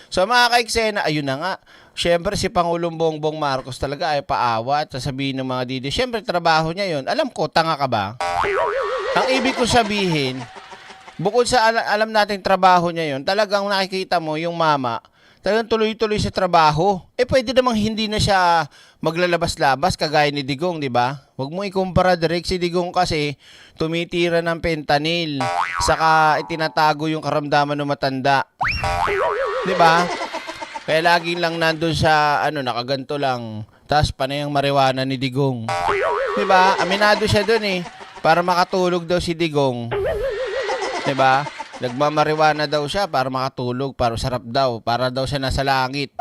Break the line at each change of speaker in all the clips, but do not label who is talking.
So mga kaiksena, ayun na nga. Siyempre si Pangulong Bongbong Marcos talaga ay paawa at sasabihin ng mga didi. Siyempre trabaho niya yon. Alam ko, tanga ka ba? Ang ibig ko sabihin, bukod sa alam nating trabaho niya yon, talagang nakikita mo yung mama, talagang tuloy-tuloy sa trabaho. Pwede namang hindi na siya maglalabas-labas kagaya ni Digong, di ba? Huwag mo ikumpara direct si Digong kasi tumitira ng fentanyl, saka itinatago yung karamdaman ng matanda. Di ba? Kaya laging lang nandun sa nakaganto lang. Tapos panay ang marijuana ni Digong. Di ba? Aminado siya dun eh. Para makatulog daw si Digong. Di ba? Nagmamariwana daw siya para makatulog, para sarap daw, para daw siya nasa langit.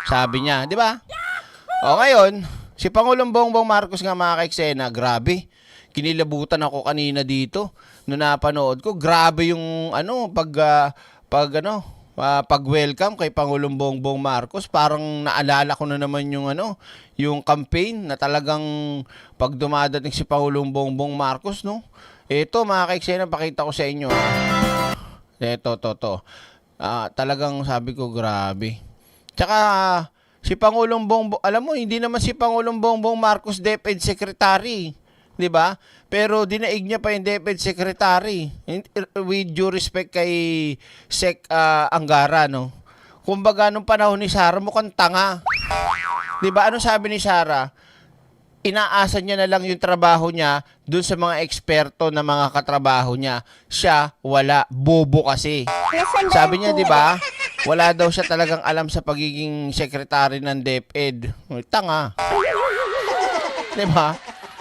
Sabi niya, di ba? O ngayon, si Pangulong Bongbong Marcos nga mga kaiksena, grabe. Kinilabutan ako kanina dito nung napanood ko. Grabe yung pag-welcome kay Pangulong Bongbong Marcos. Parang naalala ko na naman yung campaign na talagang pag dumadating si Pangulong Bongbong Marcos, no? Ito mga kaiksena, pakita ko sa inyo. Ito. Talagang sabi ko, grabe. Tsaka, si Pangulong Bongbong, alam mo, hindi naman si Pangulong Bongbong Marcos DepEd Secretary. 'Di ba? Pero dinaig niya pa yung DepEd Secretary. With due respect kay Sec Angara, no? Kumbaga nung panahon ni Sara mukhang tanga. 'Di ba? Ano sabi ni Sara? Inaasa niya na lang yung trabaho niya dun sa mga eksperto na mga katrabaho niya. Siya wala, bobo kasi. Sabi niya, 'di ba? Wala daw siya talagang alam sa pagiging secretary ng DepEd. Tanga. 'Di ba?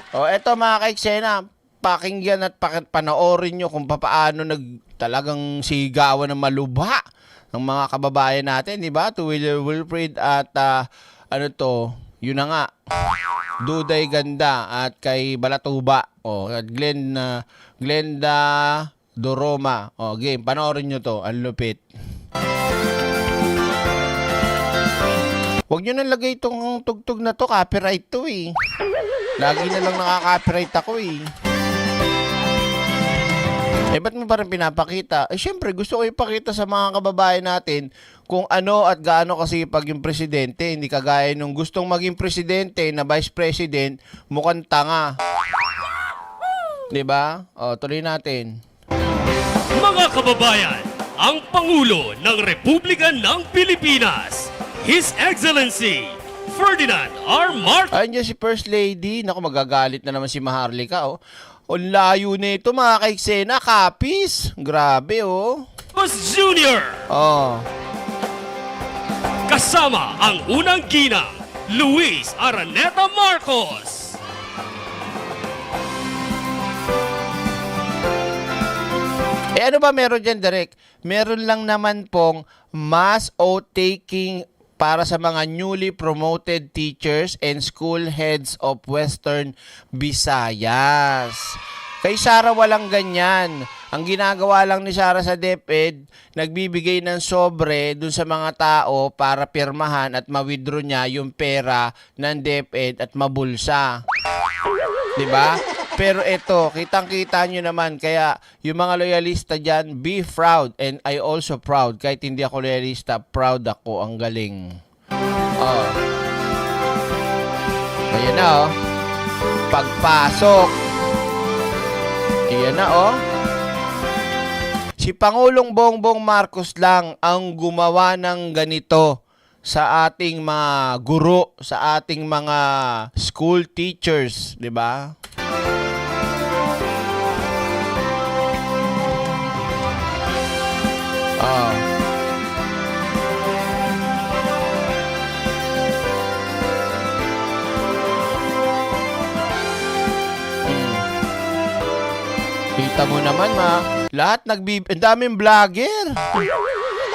O, eto mga kaiksena, pakinggan at panoorin nyo kung paano talagang sigawan ng malubha ng mga kababayan natin, di ba? To Wilfred at yun na nga, Duday Ganda at kay Balatuba. O, at Glenda Doroma. O, game, panoorin nyo to, ang lupit. Huwag nyo nalagay itong tugtog na to, copyright to eh. Lagi na lang nakaka-copyright ako eh. Ba't mo pa rin pinapakita? Syempre, gusto ko ipakita sa mga kababayan natin kung ano at gaano kasipag yung presidente. Hindi kagaya nung gustong maging presidente na vice president, mukhang tanga. Diba? O, tuloy natin.
Mga kababayan, ang Pangulo ng Republika ng Pilipinas, His Excellency Ferdinand R. Marcos
Ayun dyan si First Lady. Naku, magagalit na naman si Maharlika, oh. O, layo na ito, mga kaiksena. Kapis. Grabe, oh.
Jr.
Oh.
Kasama ang unang ginang, Luis Araneta Marcos.
Ano ba meron dyan, Direk? Meron lang naman pong mass oath-taking para sa mga newly promoted teachers and school heads of Western Visayas. Kay Sara walang ganyan. Ang ginagawa lang ni Sara sa DepEd, nagbibigay ng sobre dun sa mga tao para pirmahan at ma-withdraw niya yung pera ng DepEd at mabulsa. 'Di ba? Pero ito, kitang-kita nyo naman, kaya yung mga loyalista dyan, be proud, and I also proud. Kahit hindi ako loyalista, proud ako, ang galing. Oh. Ayan na, oh. Pagpasok. Ayan na, oh. Si Pangulong Bongbong Marcos lang ang gumawa ng ganito sa ating mga guro, sa ating mga school teachers, di ba? Oh. Kita mo naman, lahat ang daming vlogger.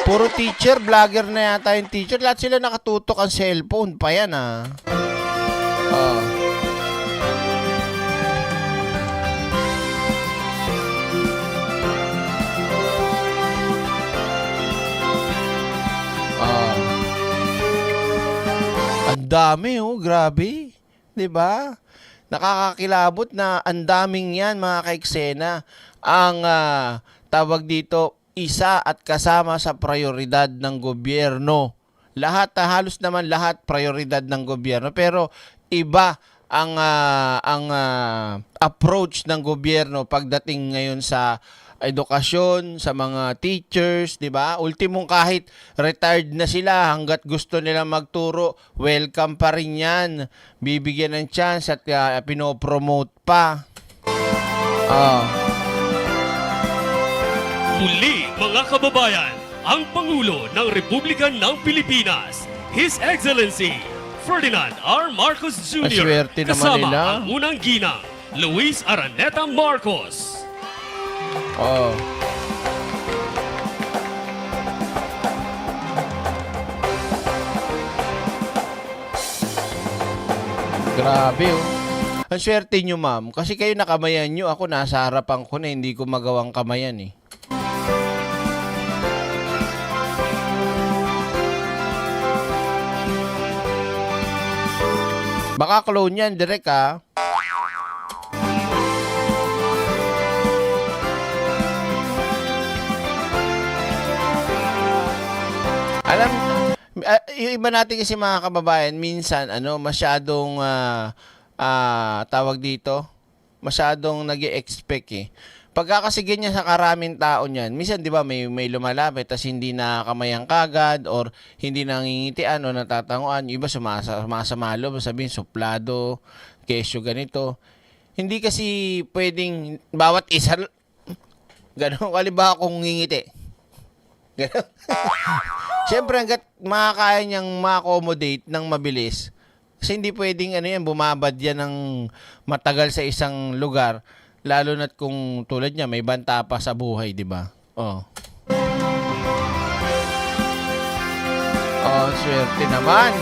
Puro teacher, vlogger na yata yung teacher. Lahat sila nakatutok ang cellphone pa yan, ah. Oh. Ang dami, oh, grabe. 'Di ba? Nakakakilabot na ang daming 'yan, mga kaiksena. Ang tawag dito, isa at kasama sa prioridad ng gobyerno. Halos naman lahat prioridad ng gobyerno, pero iba ang approach ng gobyerno pagdating ngayon sa edukasyon, sa mga teachers, 'di ba? Ultimong kahit retired na sila, hangga't gusto nila magturo, welcome pa rin 'yan. Bibigyan ng chance at pinopromote pa.
Muli mga kababayan, ang Pangulo ng Republika ng Pilipinas, His Excellency Ferdinand R. Marcos Jr.
Maswerte naman
kasama
nila.
ang unang ginang, Luis Araneta Marcos.
Grabe, oh. Ang swerte nyo, ma'am. Kasi kayo nakamayan nyo. Ako nasa harapan ko na hindi ko magawang kamayan, eh. Baka clone yan, direct, ha? Alam, yung iba natin kasi mga kababayan, minsan, masyadong, tawag dito, masyadong nag-e-expect, eh. Pagka kasi ganyan sa karaming tao niyan, minsan 'di ba may lumalapit tas hindi nakakamayang kagad or hindi nangingitian o natatanguan, yung iba sumasama loob, sabihin suplado, kesyo ganito. Hindi kasi pwedeng bawat isa ganun, halimbawa kung ngingiti. Ganun. Siyempre hangga't makakaya niyang ma-accommodate ng mabilis. Kasi hindi pwedeng bumabad yan ng matagal sa isang lugar. Lalo na't kung tulad niya, may banta pa sa buhay, di ba? Swerte naman.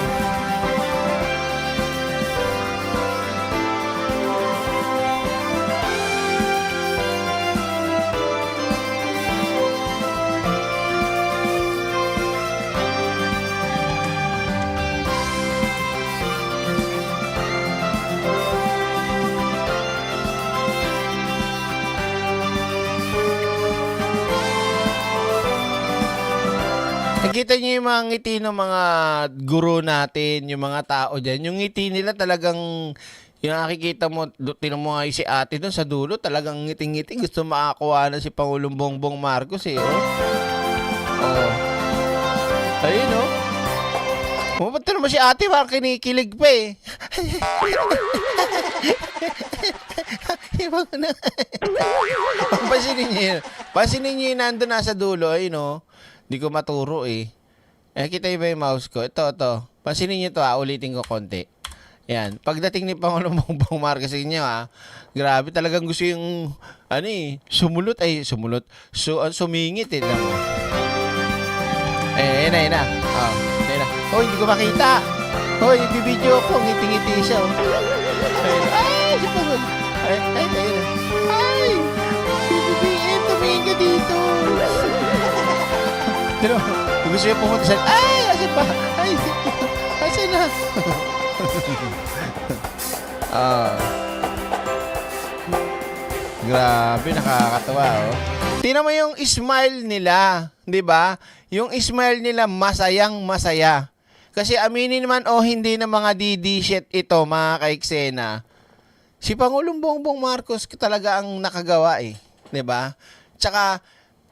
Nakita niyo yung mga ngiti ng mga guro natin, yung mga tao dyan. Yung ngiti nila talagang, yung nakikita mo, tinan mo nga si ate doon sa dulo, talagang ngiting-ngiti. Gusto makakuha na si Pangulong Bongbong Marcos, eh. Ayun, oh. Ba't naman si ate, parang kinikilig pa, eh. Pansinin niyo yun, nandun nasa dulo, ayun, oh. Hindi ko maturo, eh. Kita ba yung mouse ko? Ito. Pansinin niyo to, ulitin ko konti. Yan. Pagdating ni Pangulong Bongbong Marcos inyo, grabe talagang gusto yung, sumulot. Sumingit, lang mo. Yan na. Hindi ko makita. Bibidyo ko, ngiti-ngiti siya, oh. Ay, si Pangulong. Ayun na. Ay, BBM, tumingin ka dito. Pero, gusto niya pumunta sa... Ay! Asan ba? Ay! Asan na? Grabe, nakakatawa, oh. Tingnan mo yung smile nila, di ba? Yung smile nila, masayang-masaya. Kasi aminin man o hindi na mga DD-shit ito, mga kaiksena, si Pangulong Bongbong Marcos talaga ang nakagawa, eh. Di ba? Tsaka,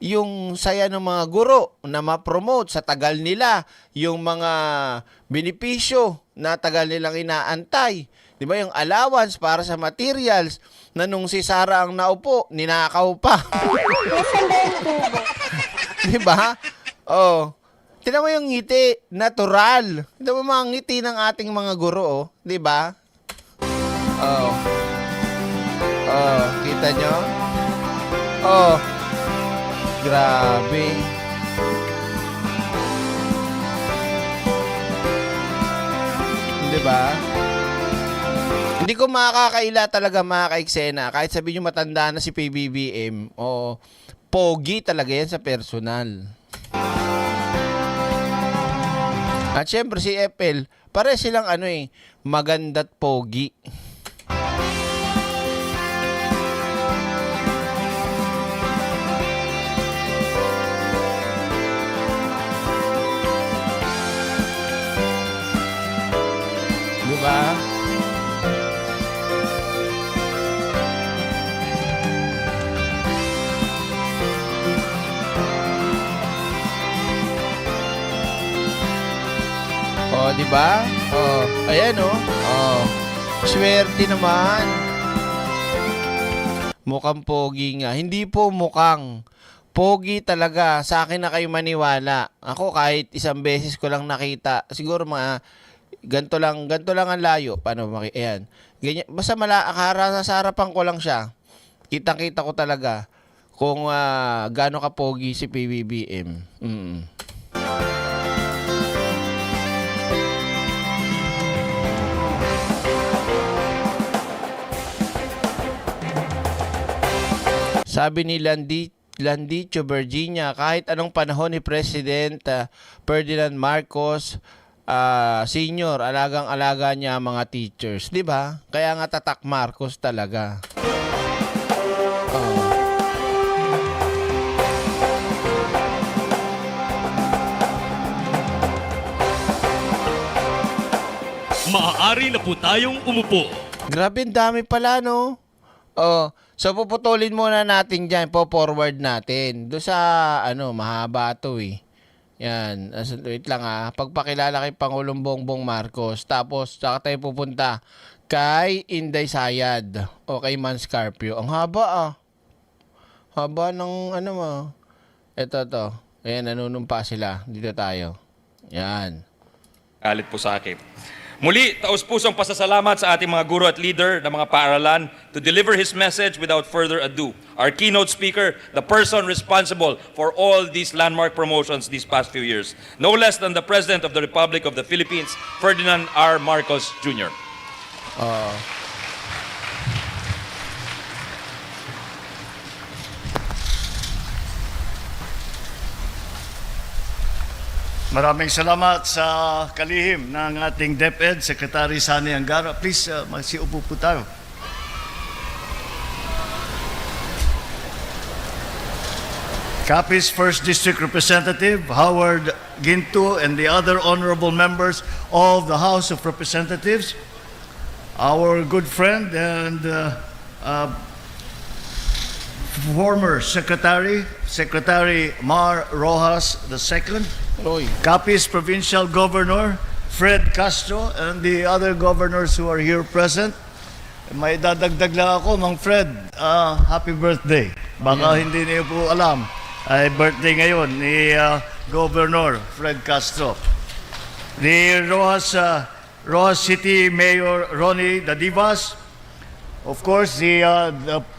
yung saya ng mga guro na ma-promote sa tagal nila, yung mga benepisyo na tagal nilang inaantay, di ba, yung allowance para sa materials na nung si Sara ang naupo, ninakaw pa. Di ba? Tingnan mo yung ngiti, natural. Tingnan mo mga ngiti ng ating mga guro, oh. Di ba? Kita nyo? Grabe. Di ba? Hindi ko makakaila talaga mga kaiksena. Kahit sabihin nyo matanda na si PBBM, pogi talaga yan sa personal. At syempre si FL, pare silang maganda't pogi. ba? Oh, di ba? Oh, ayan oh. Oh. Swerte naman. Mukhang pogi nga. Hindi po mukhang. Pogi talaga. Sa akin na kayo maniwala. Ako kahit isang beses ko lang nakita. Siguro mga ganto lang ang layo. Paano ayan. Ganyan. Basta sa harapan ko lang siya. Kitang-kita ko talaga kung gaano ka pogi si PBBM. Sabi ni Landicho, Virginia, kahit anong panahon ni President Ferdinand Marcos Senior, alagang-alaga niya ang mga teachers. Di ba? Kaya nga tatak Marcos talaga.
Maaari na po tayong umupo.
Grabe, ang dami pala, no? Oh, so puputulin muna natin dyan, po-forward natin. Doon sa, mahaba to eh. Yan, wait lang pagpakilala kay Pangulong Bongbong Marcos. Tapos, saka tayo pupunta kay Inday Sayad o kay Man Scarpio. Ang haba Haba ng Ito to. Ayan, nanunumpa sila. Dito tayo. Yan.
Alit po sa akin. Muli, taus-pusong pasasalamat sa ating mga guro at leader ng mga paaralan to deliver his message without further ado. Our keynote speaker, the person responsible for all these landmark promotions these past few years, no less than the President of the Republic of the Philippines, Ferdinand R. Marcos Jr.
Maraming salamat sa kalihim ng ating DepEd, Secretary Sani Angara. Please, magsiupo po tayo. Capiz 1st District Representative Howard Ginto and the other honorable members of the House of Representatives, our good friend and former Secretary Mar Rojas II,
Roy.
Capiz Provincial Governor Fred Castro, and the other governors who are here present. May dadagdag lang ako, Mang Fred, happy birthday. Baka hindi niyo po alam, ay birthday ngayon ni Governor Fred Castro. The Rojas City Mayor Ronnie Dadivas, of course,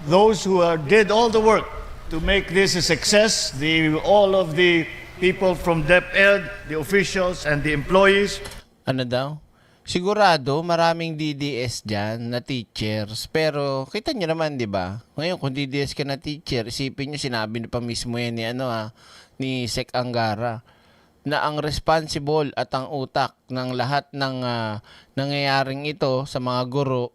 those who did all the work to make this a success, all of the people from DepEd, the officials, and the employees.
Ano daw? Sigurado, maraming DDS dyan na teachers. Pero, kita nyo naman, di ba? Ngayon, kung DDS ka na teacher, isipin nyo, sinabi na pa mismo yan ni Sec Angara, na ang responsible at ang utak ng lahat ng nangyayaring ito sa mga guro,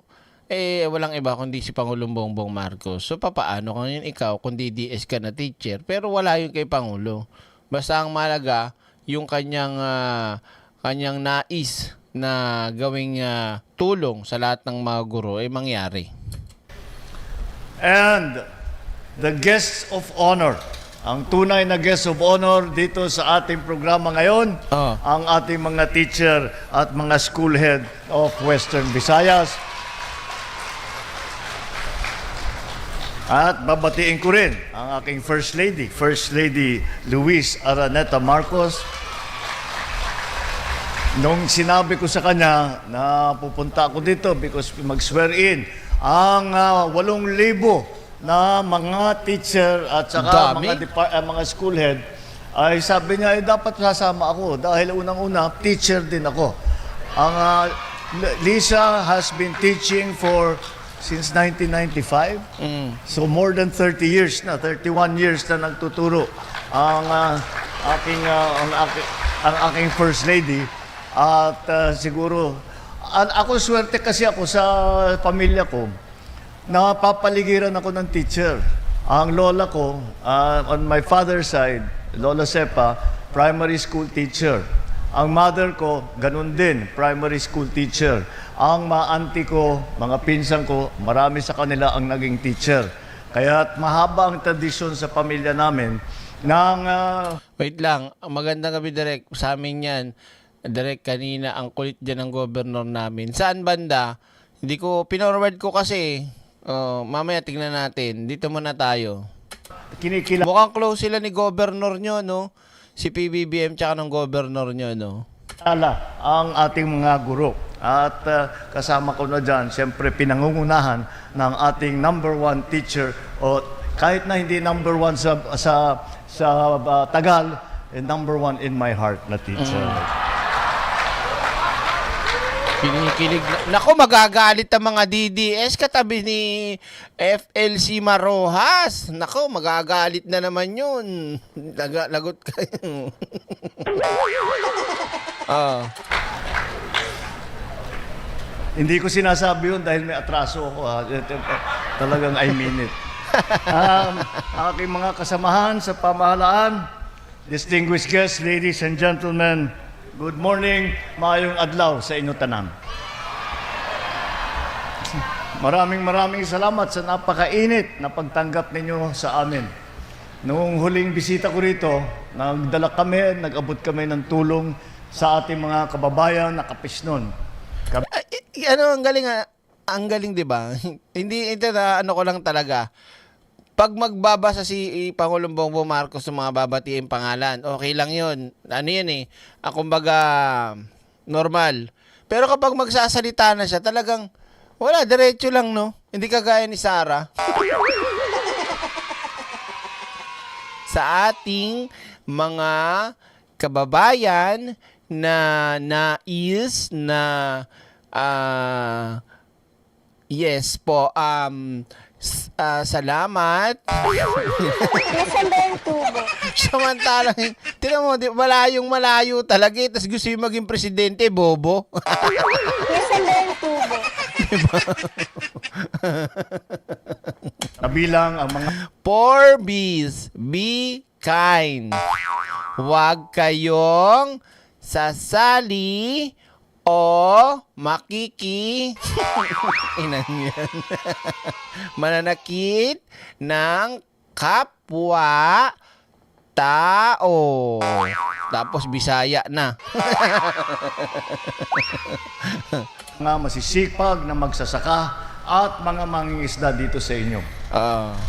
walang iba kundi si Pangulong Bongbong Marcos. So, papaano kung ikaw, kung DDS ka na teacher, pero wala yun kay Pangulo. Basta ang malaga, yung kanyang nais na gawing tulong sa lahat ng mga guro ay mangyari.
And the guests of honor, ang tunay na guests of honor dito sa ating programa ngayon, ang ating mga teacher at mga school head of Western Visayas. At babatiin ko rin ang aking First Lady Luis Araneta Marcos. Nung sinabi ko sa kanya na pupunta ako dito because mag-swear in ang 8,000 na mga teacher at saka mga school head, ay sabi niya, dapat sasama ako dahil unang-una, teacher din ako. Ang Lisa has been teaching since 1995. So more than 30 years na, 31 years na nagtuturo ang aking First Lady. At siguro, ako swerte kasi ako sa pamilya ko, napapaligiran ako ng teacher. Ang lola ko, on my father's side, Lola Sepa, primary school teacher. Ang mother ko, ganun din, primary school teacher. Ang mga auntie ko, mga pinsan ko, marami sa kanila ang naging teacher. Kaya mahaba ang tradisyon sa pamilya namin ng
Wait lang, ang magandang gabi direct sa amin yan. Direct kanina ang kulit dyan ng governor namin. Saan banda? Hindi ko, pinorward ko kasi. Mamaya tingnan natin. Dito muna tayo.
kinikilala
Mukhang close sila ni governor nyo, no? Si PBBM tsaka ng governor nyo, no?
ang ating mga guro. At kasama ko na dyan, siyempre pinangungunahan ng ating number one teacher o kahit na hindi number one sa Tagal, number one in my heart na teacher.
Kinikilig. Nako, magagalit ang mga DDS katabi ni FLC Marojas. Nako, magagalit na naman yun. Lagot kayo.
Hindi ko sinasabi yun dahil may atraso ako. Talagang I mean it. Aking mga kasamahan sa pamahalaan, distinguished guests, ladies and gentlemen, good morning, maayong adlaw sa inyo tanan. Maraming salamat sa napakainit na pagtanggap ninyo sa amin. Noong huling bisita ko rito, nag-abot kami ng tulong sa ating mga kababayan na kapisnon.
Ang galing 'di ba? Hindi ito na ano ko lang talaga. Pag magbabasa si Pangulong Bongbong Marcos ng mga babatiin pangalan, okay lang 'yun. Ano 'yan eh? Kumbaga normal. Pero kapag magsasalita na siya, talagang wala, diretso lang, no? Hindi kagaya ni Sara. Sa ating mga kababayan na nais na yes po, salamat.
Nasaan ba yung tubo?
Samantalang, tinan mo, malayo talaga eh, tapos gusto yung maging presidente, bobo.
Nasaan ba yung tubo?
Kabilang ang mga
4 B's. Be kind. Huwag kayong sasali o Inan yan. Mananakit ng kapwa tao. Tapos Bisaya na.
mga masisipag na magsasaka at mga mangingisda dito sa inyo.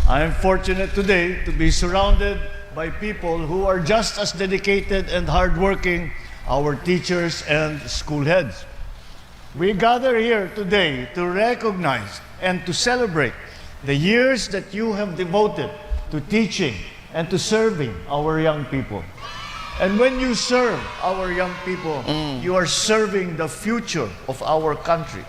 I am fortunate today to be surrounded by people who are just as dedicated and hardworking, our teachers and school heads. We gather here today to recognize and to celebrate the years that you have devoted to teaching and to serving our young people. And when you serve our young people, you are serving the future of our country.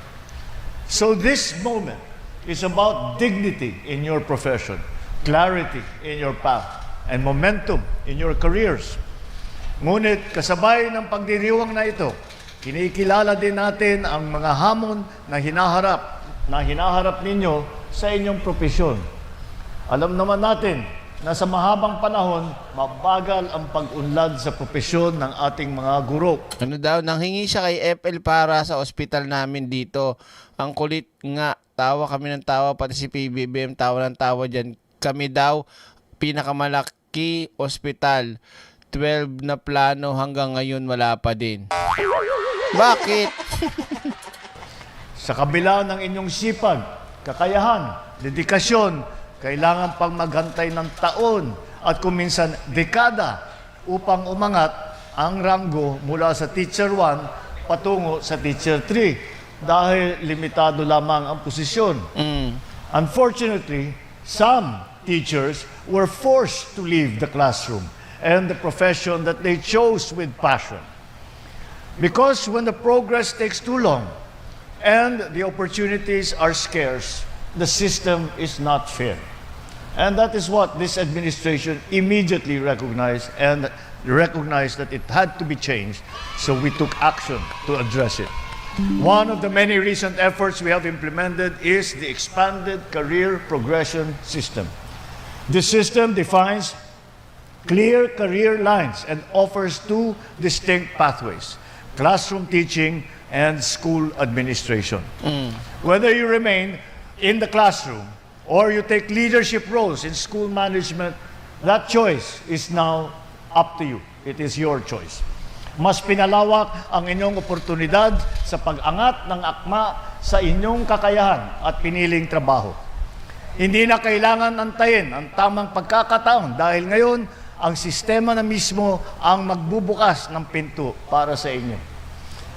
So this moment is about dignity in your profession, clarity in your path, and momentum in your careers. Ngunit kasabay ng pagdiriwang na ito, kinikilala din natin ang mga hamon na hinaharap ninyo sa inyong propesyon. Alam naman natin na sa mahabang panahon, mabagal ang pag-unlad sa propesyon ng ating mga guro.
Ano daw, nanghingi siya kay FL para sa ospital namin dito. Ang kulit nga, tawa kami ng tawa, pati si PBBM tawa ng tawa dyan. Kami daw, pinakamalaki ospital. 12 na plano hanggang ngayon wala pa din. Bakit?
Sa kabila ng inyong sipag, kakayahan, dedikasyon, kailangan pang maghantay ng taon at kuminsan dekada upang umangat ang ranggo mula sa Teacher 1 patungo sa Teacher 3 dahil limitado lamang ang posisyon. Unfortunately, some teachers were forced to leave the classroom and the profession that they chose with passion. Because when the progress takes too long and the opportunities are scarce, the system is not fair. And that is what this administration immediately recognized that it had to be changed, so we took action to address it. One of the many recent efforts we have implemented is the expanded career progression system. This system defines clear career lines and offers two distinct pathways: classroom teaching and school administration. Whether you remain in the classroom or you take leadership roles in school management, that choice is now up to you. It is your choice. Mas pinalawak ang inyong oportunidad sa pag-angat ng akma sa inyong kakayahan at piniling trabaho. Hindi na kailangan antayin ang tamang pagkakataon dahil ngayon ang sistema na mismo ang magbubukas ng pinto para sa inyo.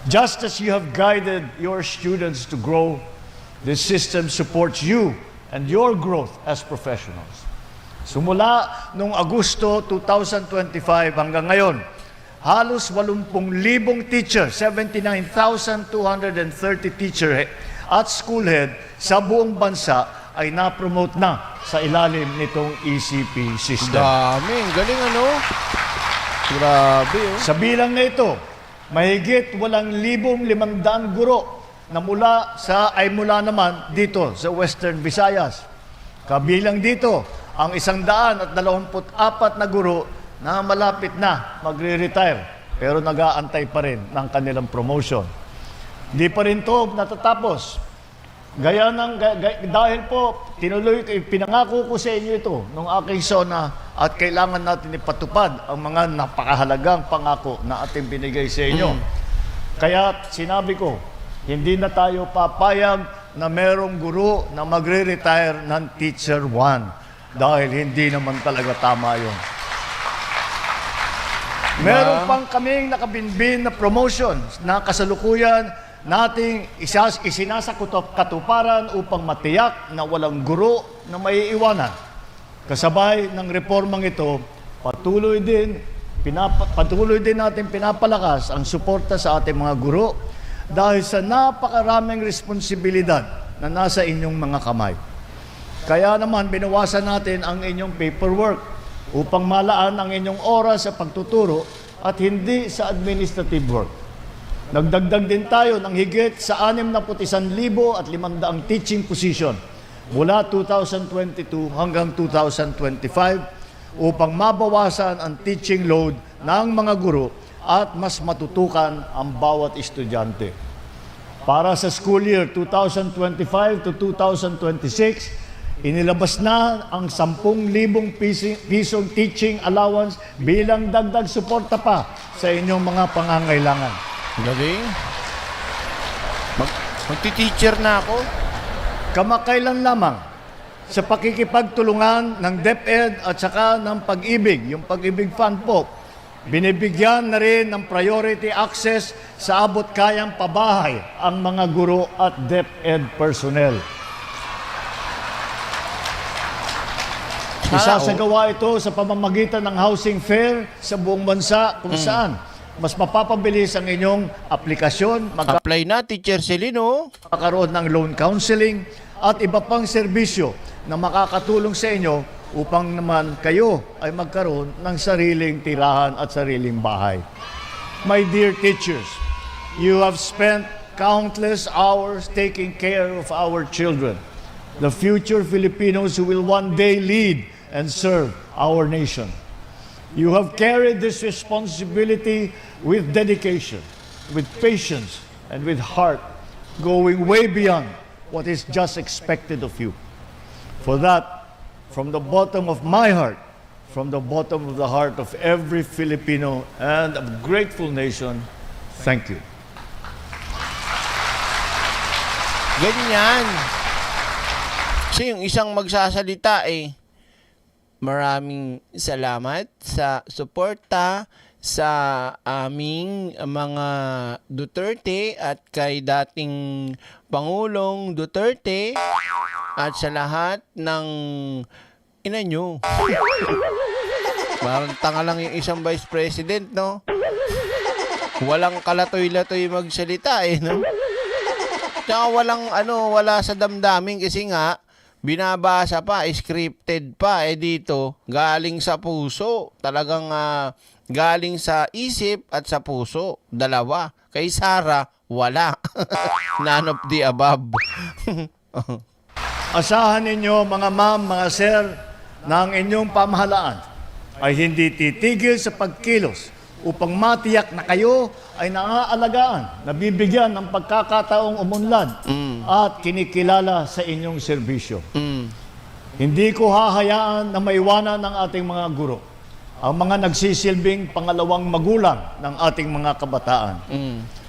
Just as you have guided your students to grow, this system supports you and your growth as professionals. Sumula noong Agosto 2025 hanggang ngayon, halos 80,000 teacher, 79,230 teacher at school head sa buong bansa ay na-promote na sa ilalim nitong ECP system.
Dami, ang galing ano? Grabe oh.
Sa bilang na ito, mahigit 8,500 guro na mula naman dito sa Western Visayas. Kabilang dito ang 124 na guro na malapit na magre-retire pero nag-aantay pa rin ng kanilang promotion. Hindi pa rin ito natatapos. Dahil po, pinangako ko sa inyo ito nung aking SONA at kailangan natin ipatupad ang mga napakahalagang pangako na ating binigay sa inyo. Kaya sinabi ko, hindi na tayo papayag na merong guro na magre-retire ng Teacher 1 dahil hindi naman talaga tama yun. Meron pang kaming nakabinbin na promotion na kasalukuyan nating isinasakatuparan upang matiyak na walang guro na maiiwanan. Kasabay ng reformang ito, patuloy din natin pinapalakas ang suporta sa ating mga guro dahil sa napakaraming responsibilidad na nasa inyong mga kamay. Kaya naman binawasan natin ang inyong paperwork upang malaan ang inyong oras sa pagtuturo at hindi sa administrative work. Nagdagdag din tayo ng higit sa 61,500 teaching position mula 2022 hanggang 2025 upang mabawasan ang teaching load ng mga guro at mas matutukan ang bawat estudyante. Para sa school year 2025 to 2026, inilabas na ang 10,000 pisong teaching allowance bilang dagdag suporta pa sa inyong mga pangangailangan.
Galing. Magti-teacher na ako.
Kamakailan lamang sa pakikipagtulungan ng DepEd at saka ng Pag-ibig, yung Pag-ibig Fund po, binibigyan na rin ng priority access sa abot kayang pabahay ang mga guro at DepEd personnel. Isasagawa ito sa pamamagitan ng housing fair sa buong bansa kung saan mas mapapabilis ang inyong aplikasyon,
Apply na, Teacher Celino.
magkakaroon ng loan counseling at iba pang serbisyo na makakatulong sa inyo upang naman kayo ay magkaroon ng sariling tirahan at sariling bahay. My dear teachers, you have spent countless hours taking care of our children, the future Filipinos who will one day lead and serve our nation. You have carried this responsibility with dedication, with patience, and with heart, going way beyond what is just expected of you. For that, from the bottom of my heart, from the bottom of the heart of every Filipino and a grateful nation, thank you.
Ganyan. Kasi yung isang magsasalita maraming salamat sa suporta sa aming mga Duterte at kay dating Pangulong Duterte at sa lahat ng ina nyo. Parang tanga lang yung isang Vice President, no? Walang kalatoy-latoy magsalita, no? Tsaka wala sa damdamin kasi nga, binabasa pa, scripted pa, dito, galing sa puso. Talagang galing sa isip at sa puso. Dalawa. Kay Sara, wala. None of the above.
Asahan ninyo mga ma'am, mga sir, na ang inyong pamahalaan ay hindi titigil sa pagkilos upang matiyak na kayo ay naaalagaan, nabibigyan ng pagkakataong umunlad at kinikilala sa inyong serbisyo. Hindi ko hahayaan na maiwanan ng ating mga guro ang mga nagsisilbing pangalawang magulang ng ating mga kabataan.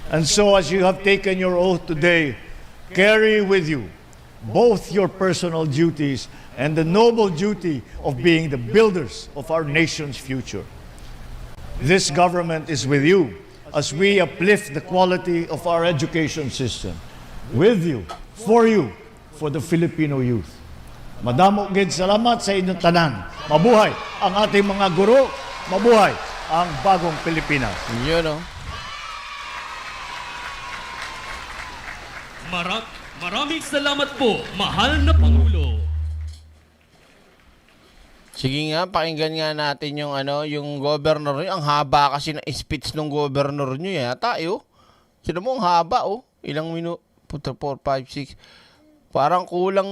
And so as you have taken your oath today, carry with you both your personal duties and the noble duty of being the builders of our nation's future. This government is with you as we uplift the quality of our education system. With you, for the Filipino youth. Madamo gid salamat sa inyong tanan. Mabuhay ang ating mga guro, mabuhay ang bagong Pilipinas.
Yun, no?
Maraming salamat po, mahal na Pangulo.
Sige nga, pakinggan nga natin yung yung governor nyo. Ang haba kasi ng speech ng governor nyo yata, Sino mo, ang haba, Ilang minuto? 4, 5, 6. Parang kulang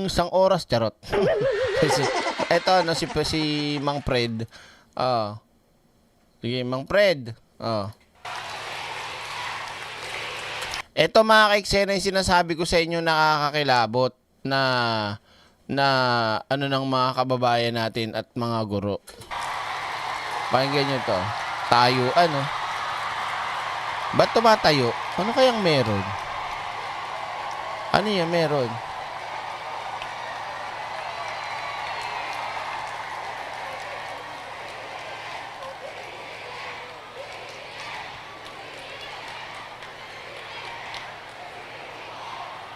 1 oras, charot. Eto, si Mang Fred. Sige, Mang Fred. Eto mga kaiksena yung sinasabi ko sa inyo nakakakilabot na ng mga kababayan natin at mga guro. Pakinggan nyo to. Tayo, Ba't tumatayo? Ano kayang meron? Ano yan meron?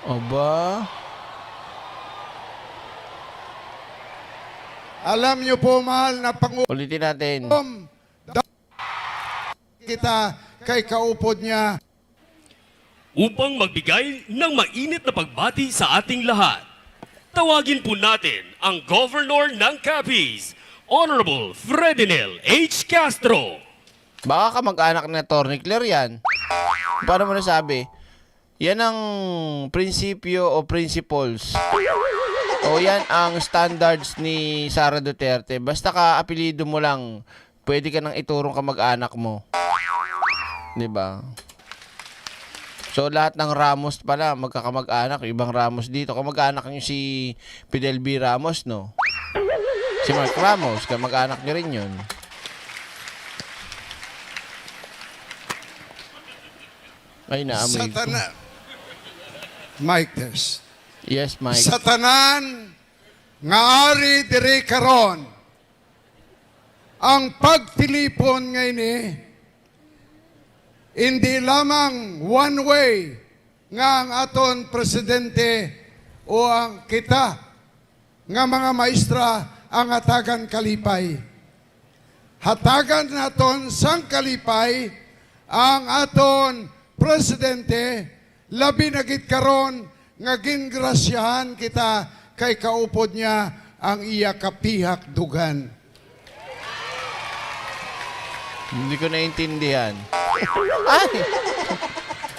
Aba?
Alam niyo po, mahal na Pangulong,
Ulitin natin.
kita kay kaupod niya.
Upang magbigay ng mainit na pagbati sa ating lahat, tawagin po natin ang Governor ng Capiz, Honorable Fredinel H. Castro.
Baka kamag-anak na Atty. Claire yan. Paano mo nasabi? Yan ang prinsipyo o principles. O yan ang standards ni Sara Duterte. Basta ka apelido mo lang, pwede ka nang iturong kamag-anak mo. 'Di ba? So lahat ng Ramos pala magkakamag-anak, ibang Ramos dito. Kamag-anak niyo si Fidel B. Ramos, no? Si Mark Ramos, kamag-anak niyo rin 'yun. Ay, naamoy ko.
Mike test.
Yes, Mike.
Sa tanan nga ari diri karon ang pagtilipon ngayon hindi lamang one way nga ang aton presidente o ang kita nga mga maestra ang hatagan kalipay. Hatagan naton sang kalipay ang aton presidente labi na gid karon nga gingrasyahan kita kay kaupod niya ang iya kapihak dugan.
Hindi ko naintindihan. Ay!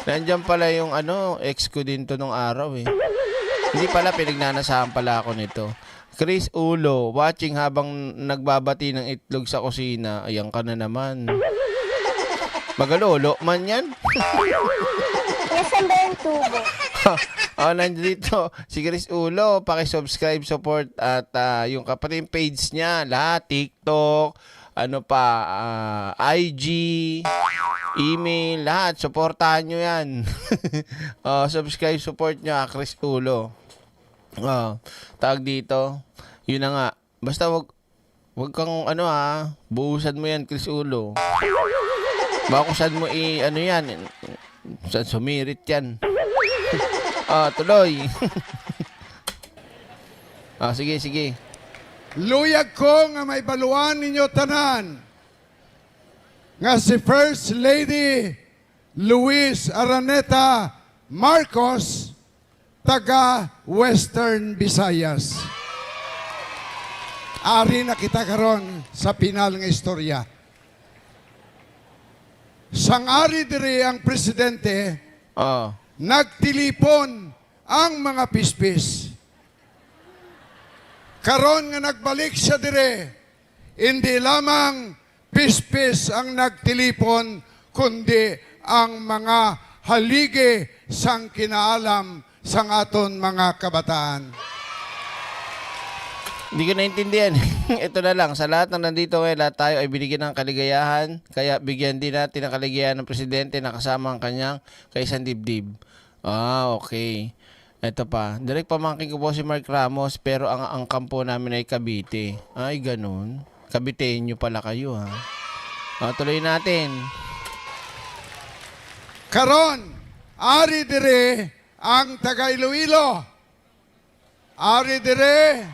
Nandiyan pala yung ex ko din to nung araw Hindi pala, pinagnanasahan pala ako nito. Chris Ulo, watching habang nagbabati ng itlog sa kusina. Ayan ka na naman. Magalolo man yan.
Nasaan ba yung tubo?
Nandito si Chris Ulo, paki-subscribe, support at yung kapatid page niya, lahat TikTok, IG, email, lahat suportahan niyo 'yan. Subscribe, support niyo Chris Ulo. Tawag dito. Yun na nga. Basta wag kang buhusan mo 'yan, Chris Ulo. Baka kung saan mo yan, saan sumirit yan. Tuloy. Sige.
Luyag ko nga may baluan ninyo tanan nga si First Lady Luis Araneta Marcos, taga Western Visayas. Ari na kita karon sa pinal nga istorya. Sang-ari diri ang presidente, nagtilipon ang mga pispis. Karon nga nagbalik siya dire, hindi lamang pispis ang nagtilipon, kundi ang mga haligi sang kinaalam sang aton mga kabataan.
Hindi ko naintindihan. Ito na lang, sa lahat ng nandito ngayon, lahat tayo ay binigyan ng kaligayahan, kaya bigyan din natin ng kaligayahan ng presidente na kasama ang kanyang kaisang dibdib. Ah, okay. Ito pa, direct pamangkin ko po si Mark Ramos, pero ang kampo namin ay Cavite. Ay, ganun. Caviteño pala kayo, ha? Tuloy natin.
Karon, ari dire ang taga Iloilo. Ari dire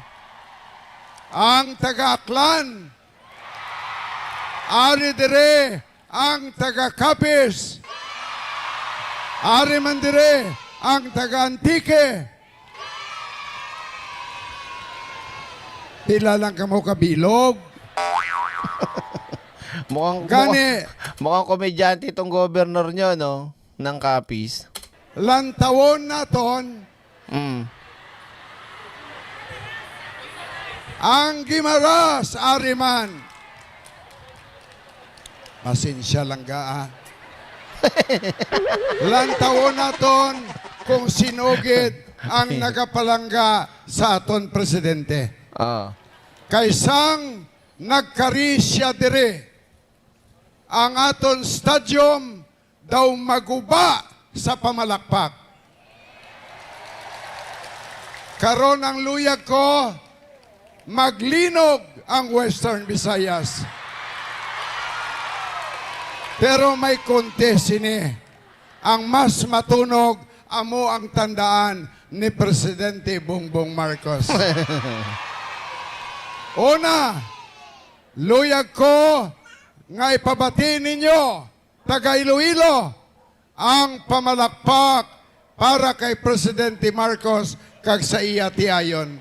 ang taga Aklan. Ari dire ang taga Capiz. Ari man dire ang taga Antique. Pila lang kamo kabilog.
Mukhang komedyante itong governor nyo, no? Ng Capiz.
Lantawon naton ang Gimaras Ariman. Pasensya lang ga, Lantawon naton kung sinugid ang nagapalangga sa aton presidente. Kaysang nagkari siya dire ang aton stadium daw maguba sa pamalakpak. Karon ang luyag ko, maglinog ang Western Visayas. Pero may konti sini. Ang mas matunog, amo ang tandaan ni Presidente Bongbong Marcos. Una, luyag ko nga ipabati ninyo, taga Iloilo, ang pamalakpak para kay Presidente Marcos kag sa iya tiayon.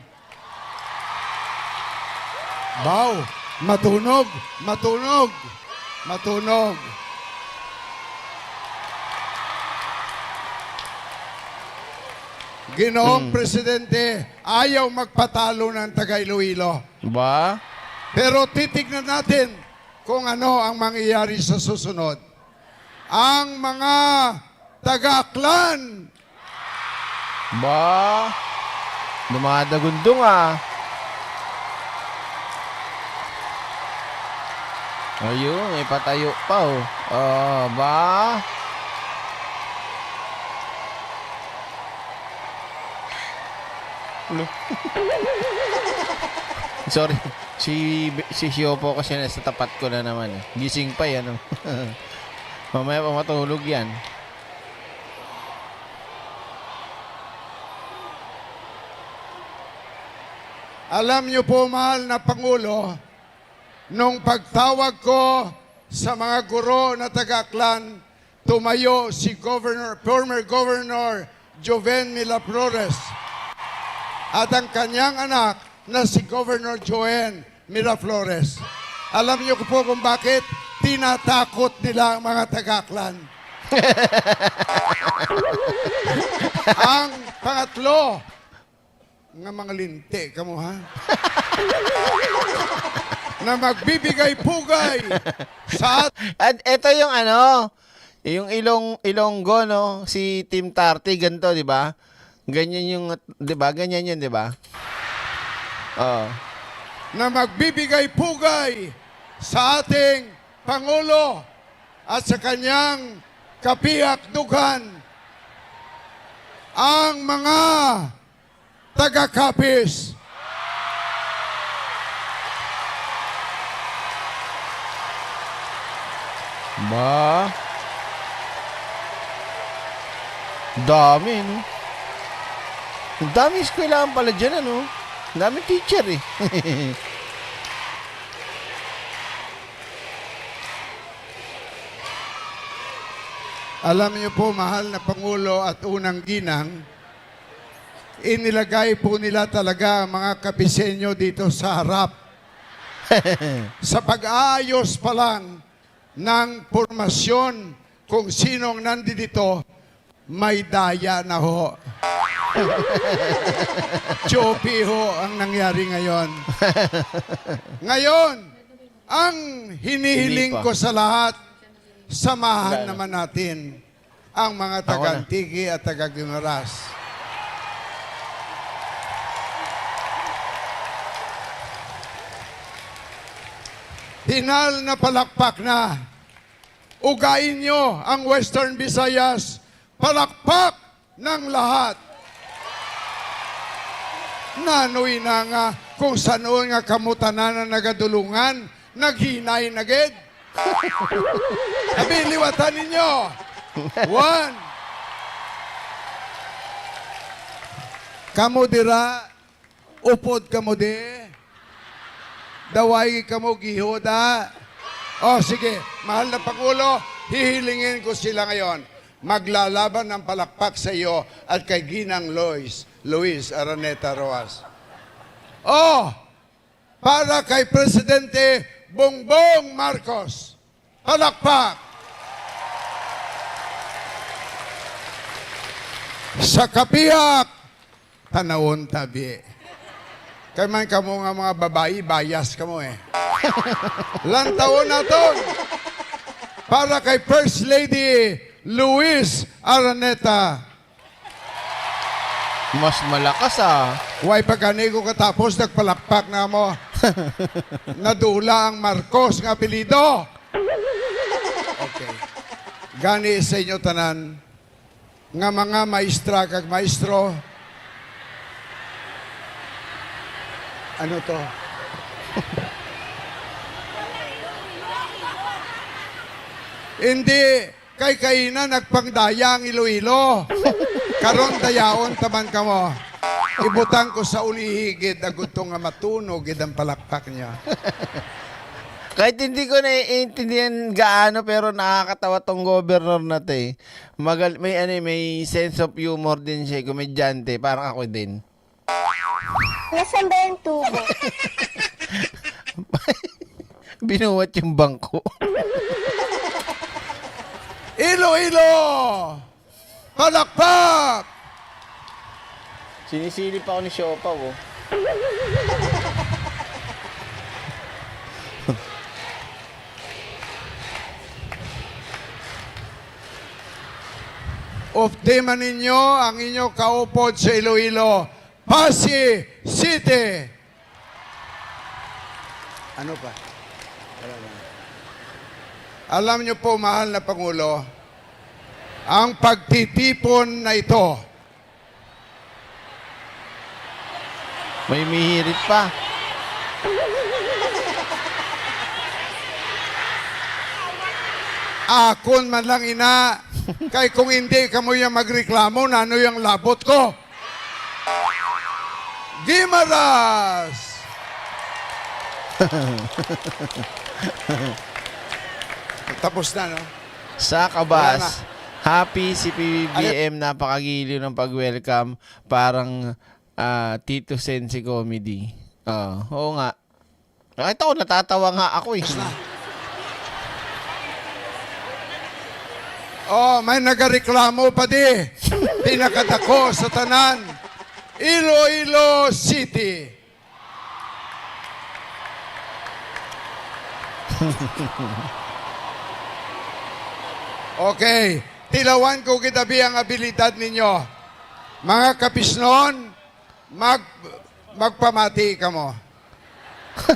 Baw, matunog, matunog, matunog. Ginoong Presidente, ayaw magpatalo ng taga Iloilo.
Ba?
Pero titignan natin kung ano ang mangyayari sa susunod. Ang mga taga-Aklan.
Ba? Dumadagundong, ah. Ayun, may patayo pa, oh. Ba? Ano? Sorry. Si Siopo kasi nasa tapat ko na naman. Gising pa yan. Mamaya pa matulog yan.
Alam niyo po, mahal na Pangulo, nung pagtawag ko sa mga guro na taga-Aklan, tumayo si former Governor Joven Miraflores at ang kanyang anak na si Governor Joen Miraflores. Alam niyo po kung bakit tinatakot nila ang mga taga-Aklan. Ang pangatlo, nga mga linte kamo, ha? Na magbibigay pugay sa
At ito yung yung Ilonggo, no? Si Team Tarty, ganito, di ba? Ganyan yung, di ba? Ganyan yun, di ba? Oo.
na magbibigay pugay sa ating Pangulo at sa kanyang kapiyak-dugan ang mga taga-Capiz.
Ba? Dami, no? Ang dami eskwelahan pala dyan, ano? Ang dami teacher, eh.
Alam niyo po, mahal na Pangulo at unang ginang, inilagay po nila talaga ang mga Kapiseño dito sa harap. Sa pag-aayos pa lang ng formasyon kung sinong nandito, may daya na ho. Choppy ho ang nangyari ngayon. Ngayon, Ang hinihiling
Hindi pa.
ko sa lahat, samahan
Wala na.
naman natin ang mga
Ako na.
taga-Antique at taga-Guimaras. Hinal na palakpak na. Ugain nyo ang Western Visayas. Palakpak ng lahat. Nanoy na nga kung saan nga kamutanan na nagadulungan, naghinay naged. Abi, liwatan ninyo. 1. Kamo dira, upod kamo di. Daway kamo gihoda. Oh, sige, mahal na Pangulo, hihilingin ko sila ngayon. Maglalaban ng palakpak sa iyo at kay Ginang Luis Araneta Roas. Oh, para kay Presidente Bongbong Marcos. Palakpak. Sa kapiyak, tanawon tabi. Kaya man kamo nga mga babae, bias kamo eh. Lantaon naton para kay First Lady Luis Araneta.
Mas malakas ah.
Huwag pagkani ko katapos, nagpalakpak na mo. Nadula ang Marcos nga apelido. Okay. Gani sa inyo tanan, nga mga maestra kag maestro, ano to? Hindi, kay kaina nagpangdaya ang Iloilo. Karon dayaon taman ka mo. Ibutang ko sa ulihigid, agutong nga matunog, ang palakpak niya.
Kahit hindi ko naiintindihan gaano pero nakakatawa tong governor na to eh. May sense of humor din siya, komedyante, parang ako din.
Nasaan ba yung tubo?
Binuwat yung bangko.
Iloilo! Palakpak!
Sinisilip ako ni Siopaw oh.
Updaman ninyo ang inyong kaupod sa Iloilo, Pasig City. Ano pa? Alam niyo po, mahal na Pangulo, ang pagtitipon na ito,
May mihirit pa.
akon man lang ina, kay kung hindi kamo yung magreklamo, nano yung labot ko. Gimaras! Tapos na, no?
Sa
Wala na.
Kabas, happy si PBBM, napakagiliw ng pag-welcome. Parang Tito Sensi comedy. Oo nga. Kahit ako, natatawa nga ako eh.
Oh, may nagareklamo pa di. Pinakadako sa tanan. Iloilo City. Okay, tilawan ko kitabi ang abilidad ninyo. Mga kapisnon, magpamati ka mo.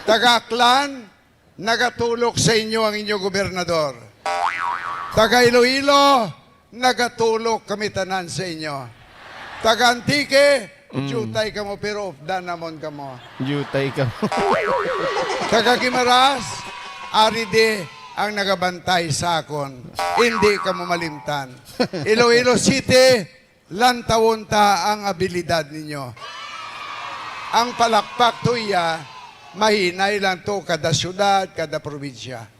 Taga-Aklan, nagatulok sa inyo ang inyong gobernador. Taga Iloilo, nagatulok kami tanan sa inyo. Taga Antique, jutay ka mo pero ofdan namon ka mo.
Jutay ka.
Taga Guimaras, aride ang nagabantay sa akon. Hindi ka mo malimtan. Iloilo City, lantawon ta ang abilidad ninyo. Ang palakpak tuya, mahinay lang to kada syudad, kada probinsya.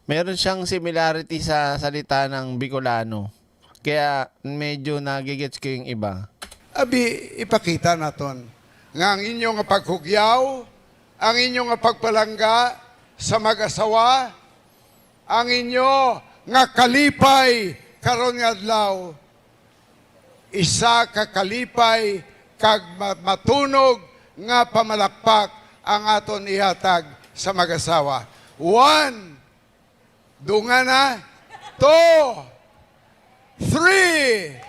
Meron siyang similarity sa salita ng Bicolano. Kaya medyo nagigets ko yung iba.
Abi, ipakita naton nga ang inyong paghugyaw, ang inyong pagpalangga sa mag-asawa, ang inyo nga kalipay karon nga adlaw, isa ka kalipay kag matunog nga pamalakpak ang aton ihatag sa mag-asawa. 1. Dunga na. 2, 3.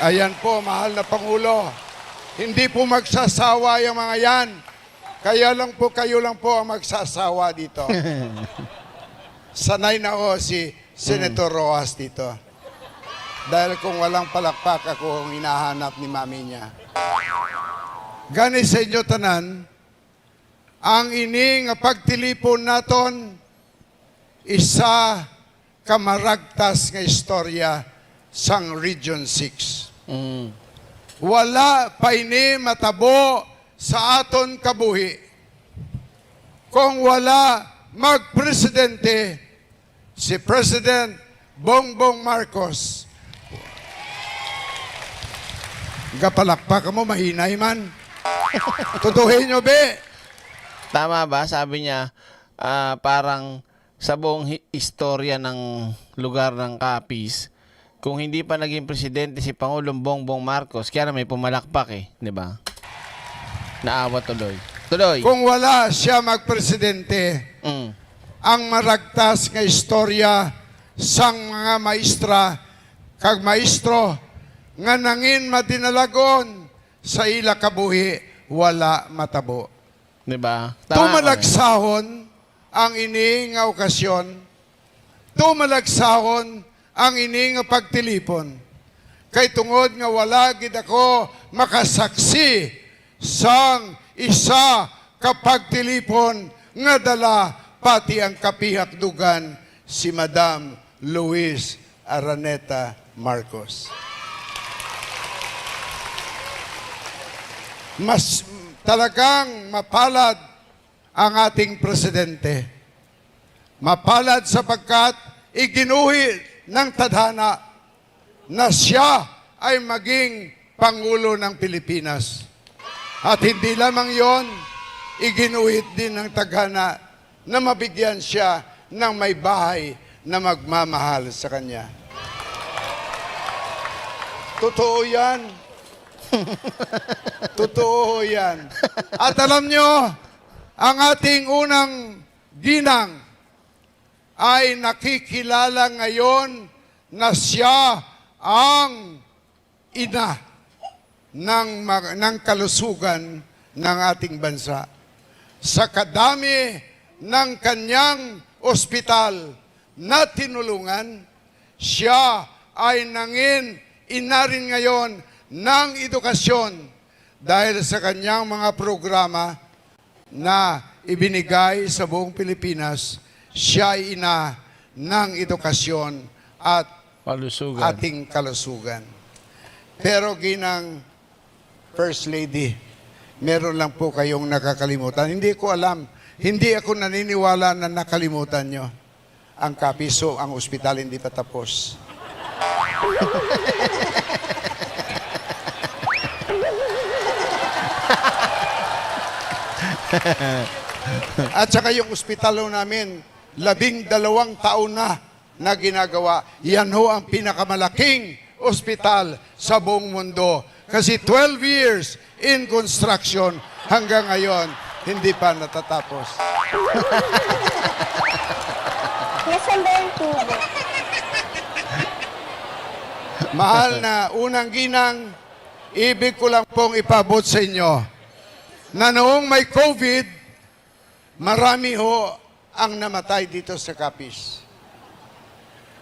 Ayan po, mahal na Pangulo. Hindi po magsasawa yung mga yan. Kaya lang po, kayo lang po ang magsasawa dito. Sanay na ako si Senator Rojas dito. Dahil kung walang palakpak ako ang hinahanap ni mami niya. Gani sa inyo tanan, ang ini nga pagtilipon naton, isa kamaragtas nga istorya sang Region 6. Wala pa ini matabo sa aton kabuhi. Kung wala magpresidente si President Bongbong Marcos. Gapalakpak mo, mahinay man. Tutuhin nyo, be.
Tama ba? Sabi niya, parang sa buong istorya ng lugar ng Capiz, kung hindi pa naging presidente si Pangulong Bongbong Marcos, kaya na may pumalakpak eh, di ba? Naawa tuloy. Tuloy.
Kung wala siya magpresidente, ang maragtas nga istorya sang mga maestra kag maestro nga nangin madinalagon sa ila kabuhi, wala matabo.
Di ba?
Tumalagsahon ang ini nga okasyon, tumalagsahon ang ini nga pagtilipon. Kay tungod nga wala gid ako makasaksi sang isa ka pagtilipon nga dala pati ang kapihakdugan si Madam Luis Araneta Marcos. Mas talagang mapalad ang ating presidente. Mapalad sapagkat iginuhi ng tadhana na siya ay maging Pangulo ng Pilipinas. At hindi lamang yon, iginuhit din ng tadhana na mabigyan siya ng may bahay na magmamahal sa kanya. Totoo yan. Totoo yan. At alam nyo, ang ating unang ginang ay nakikilala ngayon na siya ang ina ng kalusugan ng ating bansa. Sa kadami ng kanyang ospital na tinulungan, siya ay nangin ina rin ngayon ng edukasyon dahil sa kanyang mga programa na ibinigay sa buong Pilipinas. Siya ay ina ng edukasyon at
Kalusugan.
ating kalusugan. Pero ginang First Lady, meron lang po kayong nakakalimutan. Hindi ko alam, hindi ako naniniwala na nakalimutan nyo ang Kapiso, ang ospital hindi pa tapos. At saka yung ospital namin, 12 taon na ginagawa. Yan ho ang pinakamalaking ospital sa buong mundo. Kasi 12 years in construction hanggang ngayon, hindi pa natatapos.
Nasaan ba yung tubo?
Mahal na unang ginang, ibig ko lang pong ipabot sa inyo na noong may COVID, marami ho ang namatay dito sa Capiz.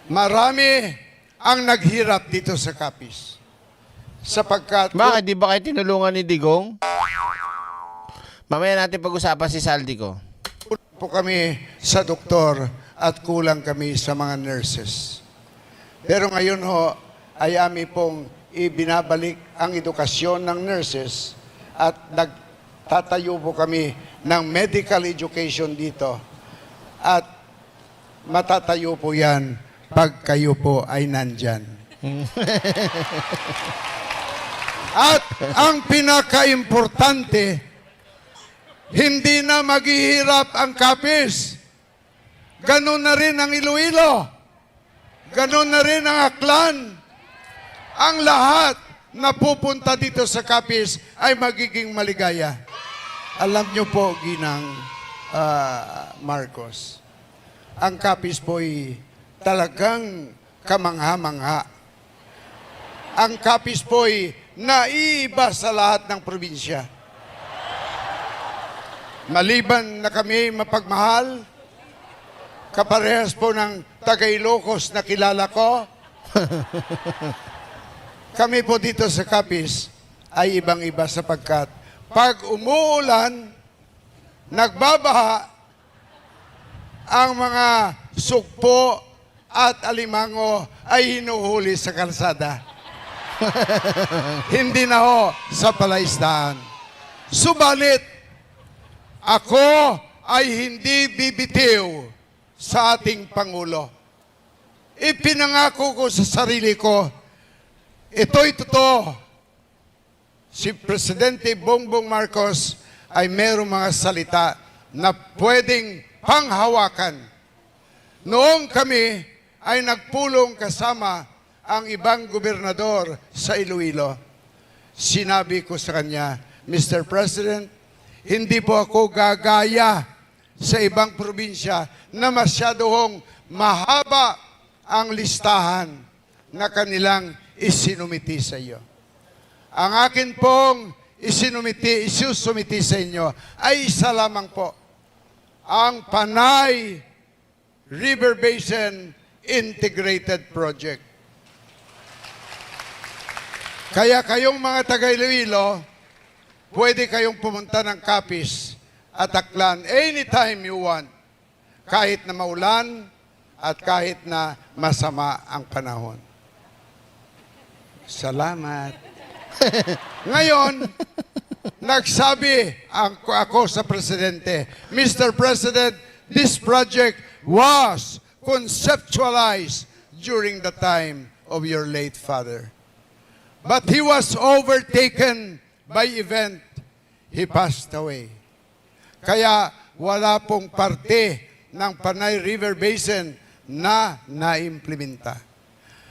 Marami ang naghirap dito sa Capiz. Sapagkat
Bakit? Di ba kayo tinulungan ni Digong? Mamaya natin pag-usapan si Saldi ko.
po kami sa doktor at kulang kami sa mga nurses. Pero ngayon ho, ay amin pong ibinabalik ang edukasyon ng nurses at nagtatayo po kami ng medical education dito. At matatayo po yan pag kayo po ay nandyan. At ang pinaka-importante, hindi na maghihirap ang Capiz. Ganon na rin ang Iloilo. Ganon na rin ang Aklan. Ang lahat na pupunta dito sa Capiz ay magiging maligaya. Alam nyo po, Ginang Marcos, ang Capiz po'y talagang kamangha-mangha. Ang Capiz po'y naiiba sa lahat ng probinsya. Maliban na kami mapagmahal, kaparehas po ng taga Ilocos na kilala ko, kami po dito sa Capiz ay ibang-iba sapagkat pag umuulan, nagbabaha, ang mga sugpo at alimango ay hinuhuli sa kalsada. Hindi na ho sa palaisdaan. Subalit, ako ay hindi bibitiw sa ating Pangulo. Ipinangako ko sa sarili ko, ito'y totoo. Si Presidente Bongbong Marcos ay mayroong mga salita na pwedeng panghawakan. Noong kami ay nagpulong kasama ang ibang gobernador sa Iloilo, sinabi ko sa kanya, Mr. President, hindi po ako gagaya sa ibang probinsya na masyadong mahaba ang listahan na kanilang isinumiti sa iyo. Ang akin pong isusumiti sa inyo ay isa lamang po, ang Panay River Basin Integrated Project. Kaya kayong mga taga-Iloilo, pwede kayong pumunta ng Capiz at Aklan anytime you want, kahit na maulan at kahit na masama ang panahon. Salamat. Ngayon, nagsabi ako sa Presidente, Mr. President, this project was conceptualized during the time of your late father. But he was overtaken by event. He passed away. Kaya wala pong parte ng Panay River Basin na naimplementa.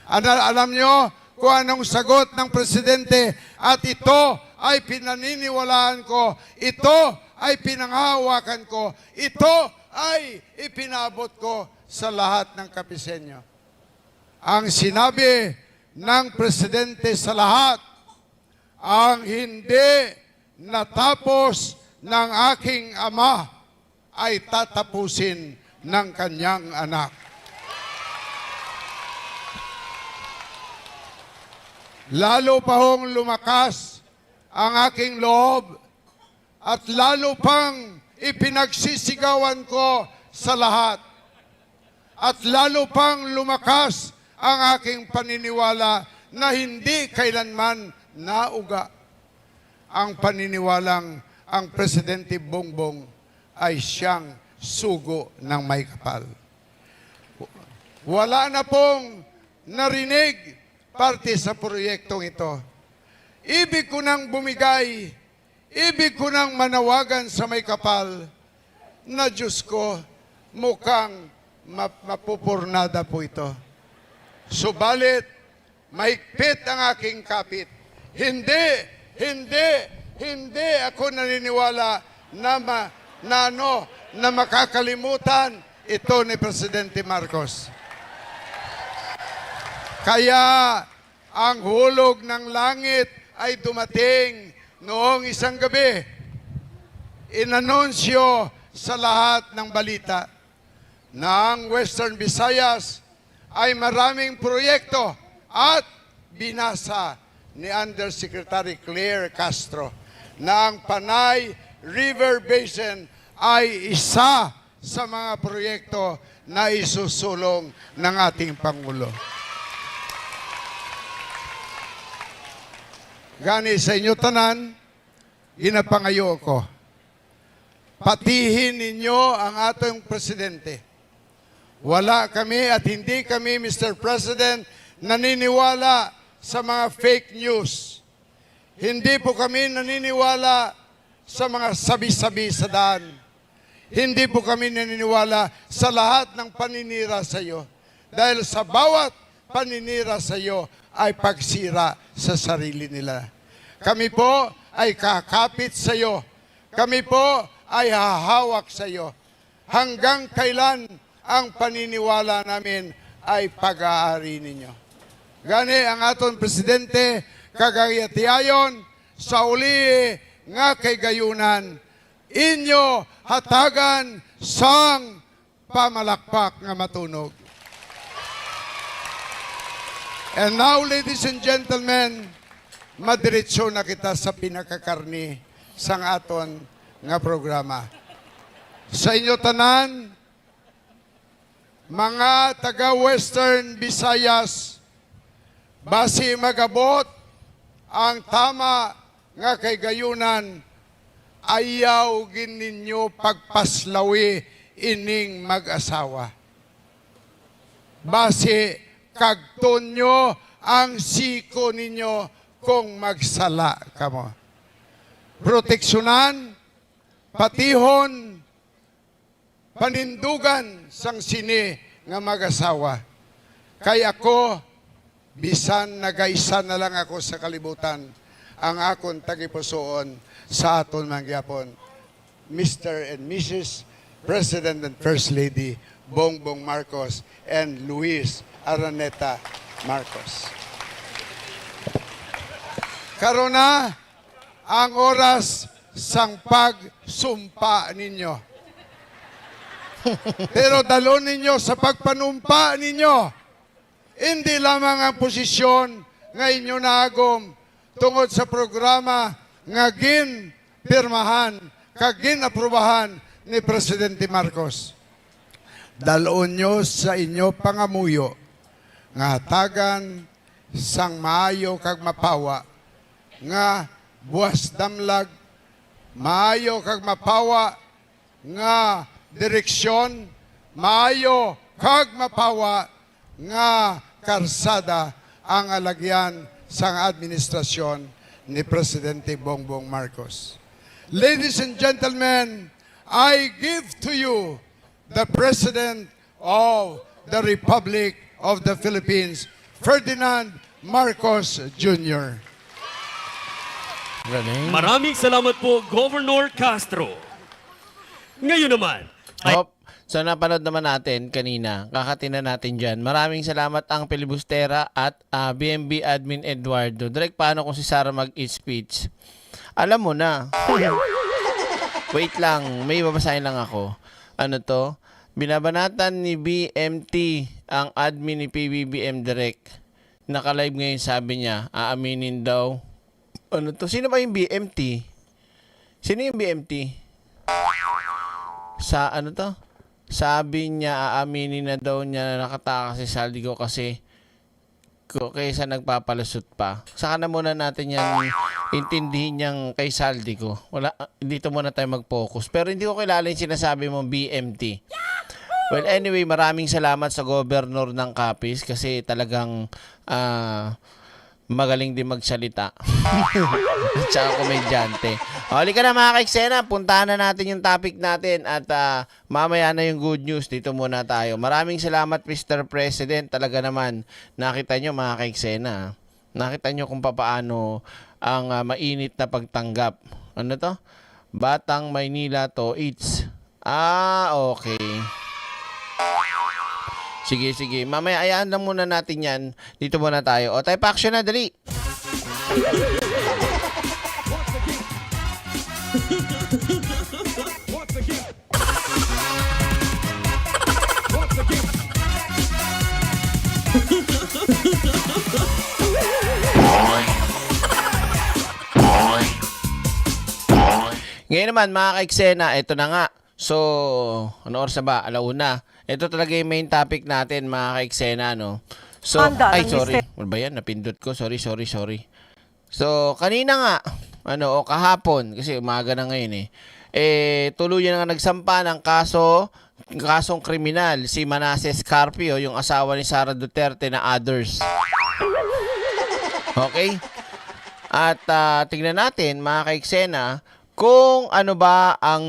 Alam nyo kung anong sagot ng Presidente at ito ay pinaniniwalaan ko, ito ay pinanghahawakan ko, ito ay ipinabot ko sa lahat ng Kapiseño. Ang sinabi ng Presidente sa lahat, ang hindi natapos ng aking ama ay tatapusin ng kanyang anak. Lalo pa hong lumakas ang aking loob at lalo pang ipinagsisigawan ko sa lahat. At lalo pang lumakas ang aking paniniwala na hindi kailanman nauga. Ang paniniwalang ang Presidente Bongbong ay siyang sugo ng may kapal. Wala na pong narinig parte sa proyektong ito. Ibig ko nang bumigay, ibig ko nang manawagan sa may kapal na Diyos ko, mukhang mapupurnada po ito. Subalit, mahigpit ang aking kapit. Hindi ako naniniwala na makakalimutan ito ni Presidente Marcos. Kaya ang hulog ng langit ay dumating noong isang gabi. Inanunsyo sa lahat ng balita na ang Western Visayas ay maraming proyekto at binasa ni Undersecretary Claire Castro na ang Panay River Basin ay isa sa mga proyekto na isusulong ng ating Pangulo. Gani sa inyo tanan, ginapangayo ko. Patihin ninyo ang atong Presidente. Wala kami at hindi kami, Mr. President, naniniwala sa mga fake news. Hindi po kami naniniwala sa mga sabi-sabi sa daan. Hindi po kami naniniwala sa lahat ng paninira sa iyo. Dahil sa bawat paninira sa iyo ay pagsira sa sarili nila. Kami po ay kakapit sa iyo. kami po ay hahawak sa iyo. Hanggang kailan ang paniniwala namin ay pag-aari ninyo. Gani ang aton presidente, kagayatiayon, sa uli nga kay gayunan, inyo hatagan sang pamalakpak nga matunog. And now, ladies and gentlemen, madiretso na kita sa pinakakarni sang aton nga programa. Sa inyo tanan, mga taga-Western Visayas, basi magabot ang tama nga kay gayunan, ayaw gin ninyo pagpaslawi ining mag-asawa. Basi kagton nyo ang siko ninyo kung magsala kamo. Proteksyonan, patihon, panindugan sang sini nga mag-asawa. Kay ako, bisan nagaisa na lang ako sa kalibutan, ang akon tagipusoon sa aton mangyapon, Mr. and Mrs. President and First Lady Bongbong Marcos and Luis Araneta Marcos. Karon na ang oras sang pagsumpa ninyo. Pero dalon ninyo sa pagpanumpa ninyo. Hindi lamang ang posisyon nga inyo naagom tungod sa programa nga ginpirmahan, kagin aprubahan ni Presidente Marcos. Dalon nyo sa inyo pangamuyo nga hatagan sang maayo kag mapawa nga buwas damlag, maayo kag mapawa nga direksyon, maayo kag mapawa nga karsada ang alagyan sang administrasyon ni Presidente Bongbong Marcos. Ladies and gentlemen, I give to you the President of the Republic of the Philippines, Ferdinand Marcos Jr.
Maraming salamat po, Governor Castro. Ngayon naman,
So napanood naman natin kanina, kakatina natin dyan. Maraming salamat ang Pilibustera at BMB Admin Eduardo. Direk, paano kung si Sara mag-speech? Alam mo na. Wait lang, may babasahin lang ako. Ano to? Binabanatan ni BMT ang admin ni PBBM Direk. Naka-live ngayon, sabi niya, aaminin daw. Ano to? Sino ba yung BMT? Sino yung BMT? Sa ano to? Sabi niya, aaminin na daw niya na nakatakas si Saldico kasi kaysa nagpapalusot pa. Saka na muna natin yan intindihin niyang kay Saldico. Wala, dito muna tayo mag-focus. Pero hindi ko kilala yung sinasabi mong BMT. Well, anyway, maraming salamat sa Governor ng Capiz kasi talagang magaling din magsalita. At saka komedyante. Halika na mga kaiksena, puntahan na natin yung topic natin at mamaya na yung good news. Dito muna tayo. Maraming salamat Mr. President. Talaga naman, nakita nyo mga kaiksena. Nakita nyo kung paano ang mainit na pagtanggap. Ano to? Batang Maynila to it's. Okay. Sige, sige. Mamaya, ayaan lang muna natin yan. Dito muna tayo. O, type action na, dali. Ngayon naman, mga kaiksena, ito na nga. So, ano oras na ba? Alauna. Ito talaga yung main topic natin, mga kaiksena, no? So, sorry. Ano ba yan? Napindot ko. Sorry. So, kanina nga, kahapon, kasi umaga na ngayon tuluyan na nga nagsampa ng kasong kriminal, si Manasseh Carpio, yung asawa ni Sara Duterte na others. Okay? At tingnan natin, mga kaiksena, kung ano ba ang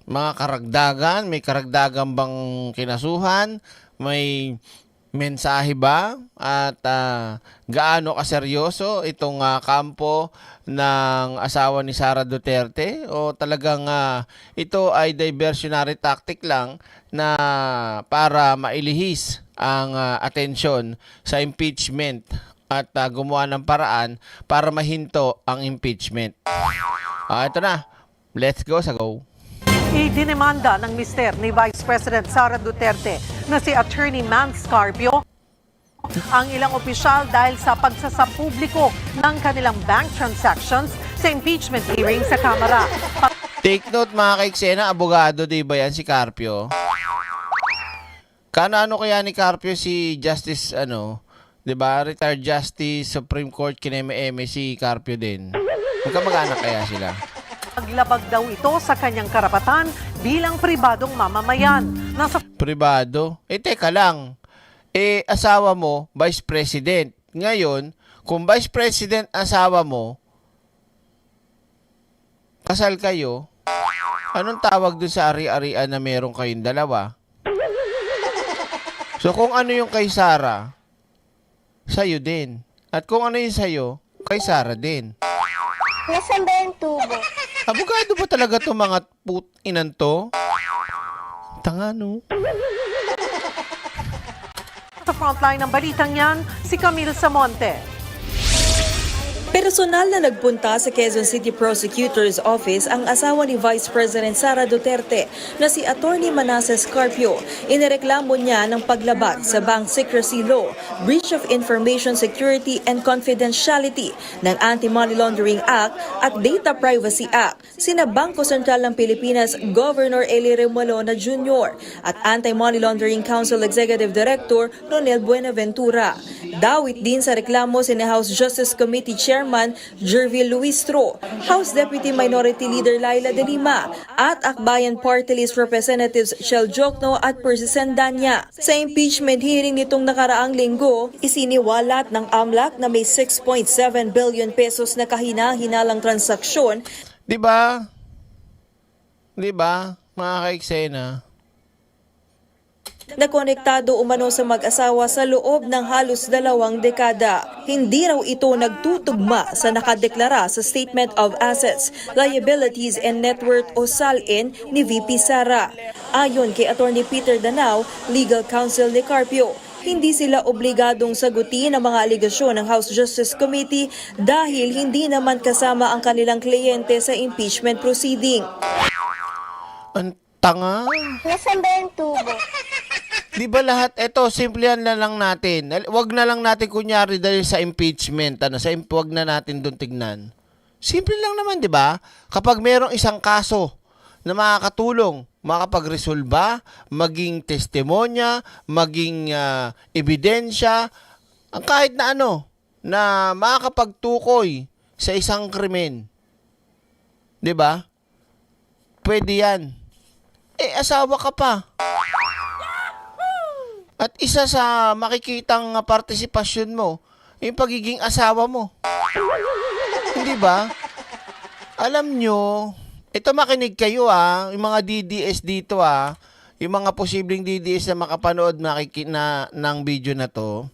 mga karagdagan, may karagdagan bang kinasuhan, may mensahe ba at gaano kaseryoso itong kampo ng asawa ni Sara Duterte o talagang ito ay diversionary tactic lang na para mailihis ang atensyon sa impeachment at gumawa ng paraan para mahinto ang impeachment. Ito na. Let's go sa go.
Idinemanda ng mister ni Vice President Sara Duterte na si Attorney Mans Carpio ang ilang opisyal dahil sa pagsasapubliko ng kanilang bank transactions sa impeachment hearing sa Kamara.
Take note mga kaiksena, abogado di ba yan si Carpio? Ano kaya ni Carpio si Justice di ba? Retired Justice Supreme Court kineme-eme si Carpio din. Magkamag-anak kaya sila?
Paglabag daw ito sa kanyang karapatan bilang pribadong mamamayan. Nasa
Pribado? Teka lang. Asawa mo, Vice President. Ngayon, kung Vice President asawa mo, kasal kayo, anong tawag dun sa ari-arian na meron kayong dalawa? So kung ano yung kay Sara, sa'yo din. At kung ano yung sa'yo, kay Sara din.
Nasaan ba yung tubo?
Abogado ba talaga to mga inan to? Tanga no?
Sa frontline ng balitang yan, si Camille Samonte.
Personal na nagpunta sa Quezon City Prosecutor's Office ang asawa ni Vice President Sara Duterte na si Attorney Manasseh Carpio. Inireklamo niya ng paglabag sa Bank Secrecy Law, Breach of Information Security and Confidentiality ng Anti-Money Laundering Act at Data Privacy Act. Sina Bangko Sentral ng Pilipinas Governor Eli Remolona Jr. at Anti-Money Laundering Council Executive Director Ronel Buenaventura. Dawit din sa reklamo si House Justice Committee Chairman Jervil Luistro, House Deputy Minority Leader Laila De Lima at Akbayan Party List Representatives Shel Jokno at Percy Sandanya. Sa impeachment hearing nitong nakaraang linggo, isiniwalat ng AMLAC na may 6.7 billion pesos na kahina-hinalang transaksyon.
Di ba? Di ba, mga kaiksena?
Na konektado umano sa mag-asawa sa loob ng halos 2 dekada. Hindi raw ito nagtutugma sa nakadeklara sa Statement of Assets, Liabilities and Net Worth o SALN ni VP Sara. Ayon kay Attorney Peter Danao, Legal Counsel ni Carpio, hindi sila obligadong sagutin ang mga aligasyon ng House Justice Committee dahil hindi naman kasama ang kanilang kliyente sa impeachment proceeding.
Ang tanga.
Nasaan ba yung tubo?
Di ba lahat, simplihan na lang natin. Wag na lang natin kunyari dahil sa impeachment, wag na natin doon tignan. Simple lang naman, di ba? Kapag merong isang kaso na makakatulong, makapagresolba, maging testimonya, maging ebidensya, ang kahit na na makakapagtukoy sa isang krimen. Di ba? Pwede yan. Asawa ka pa. At isa sa makikitang partisipasyon mo, yung pagiging asawa mo. Hindi ba? Alam nyo, ito makinig kayo yung mga DDS dito yung mga posibleng DDS na makapanood ng video na to.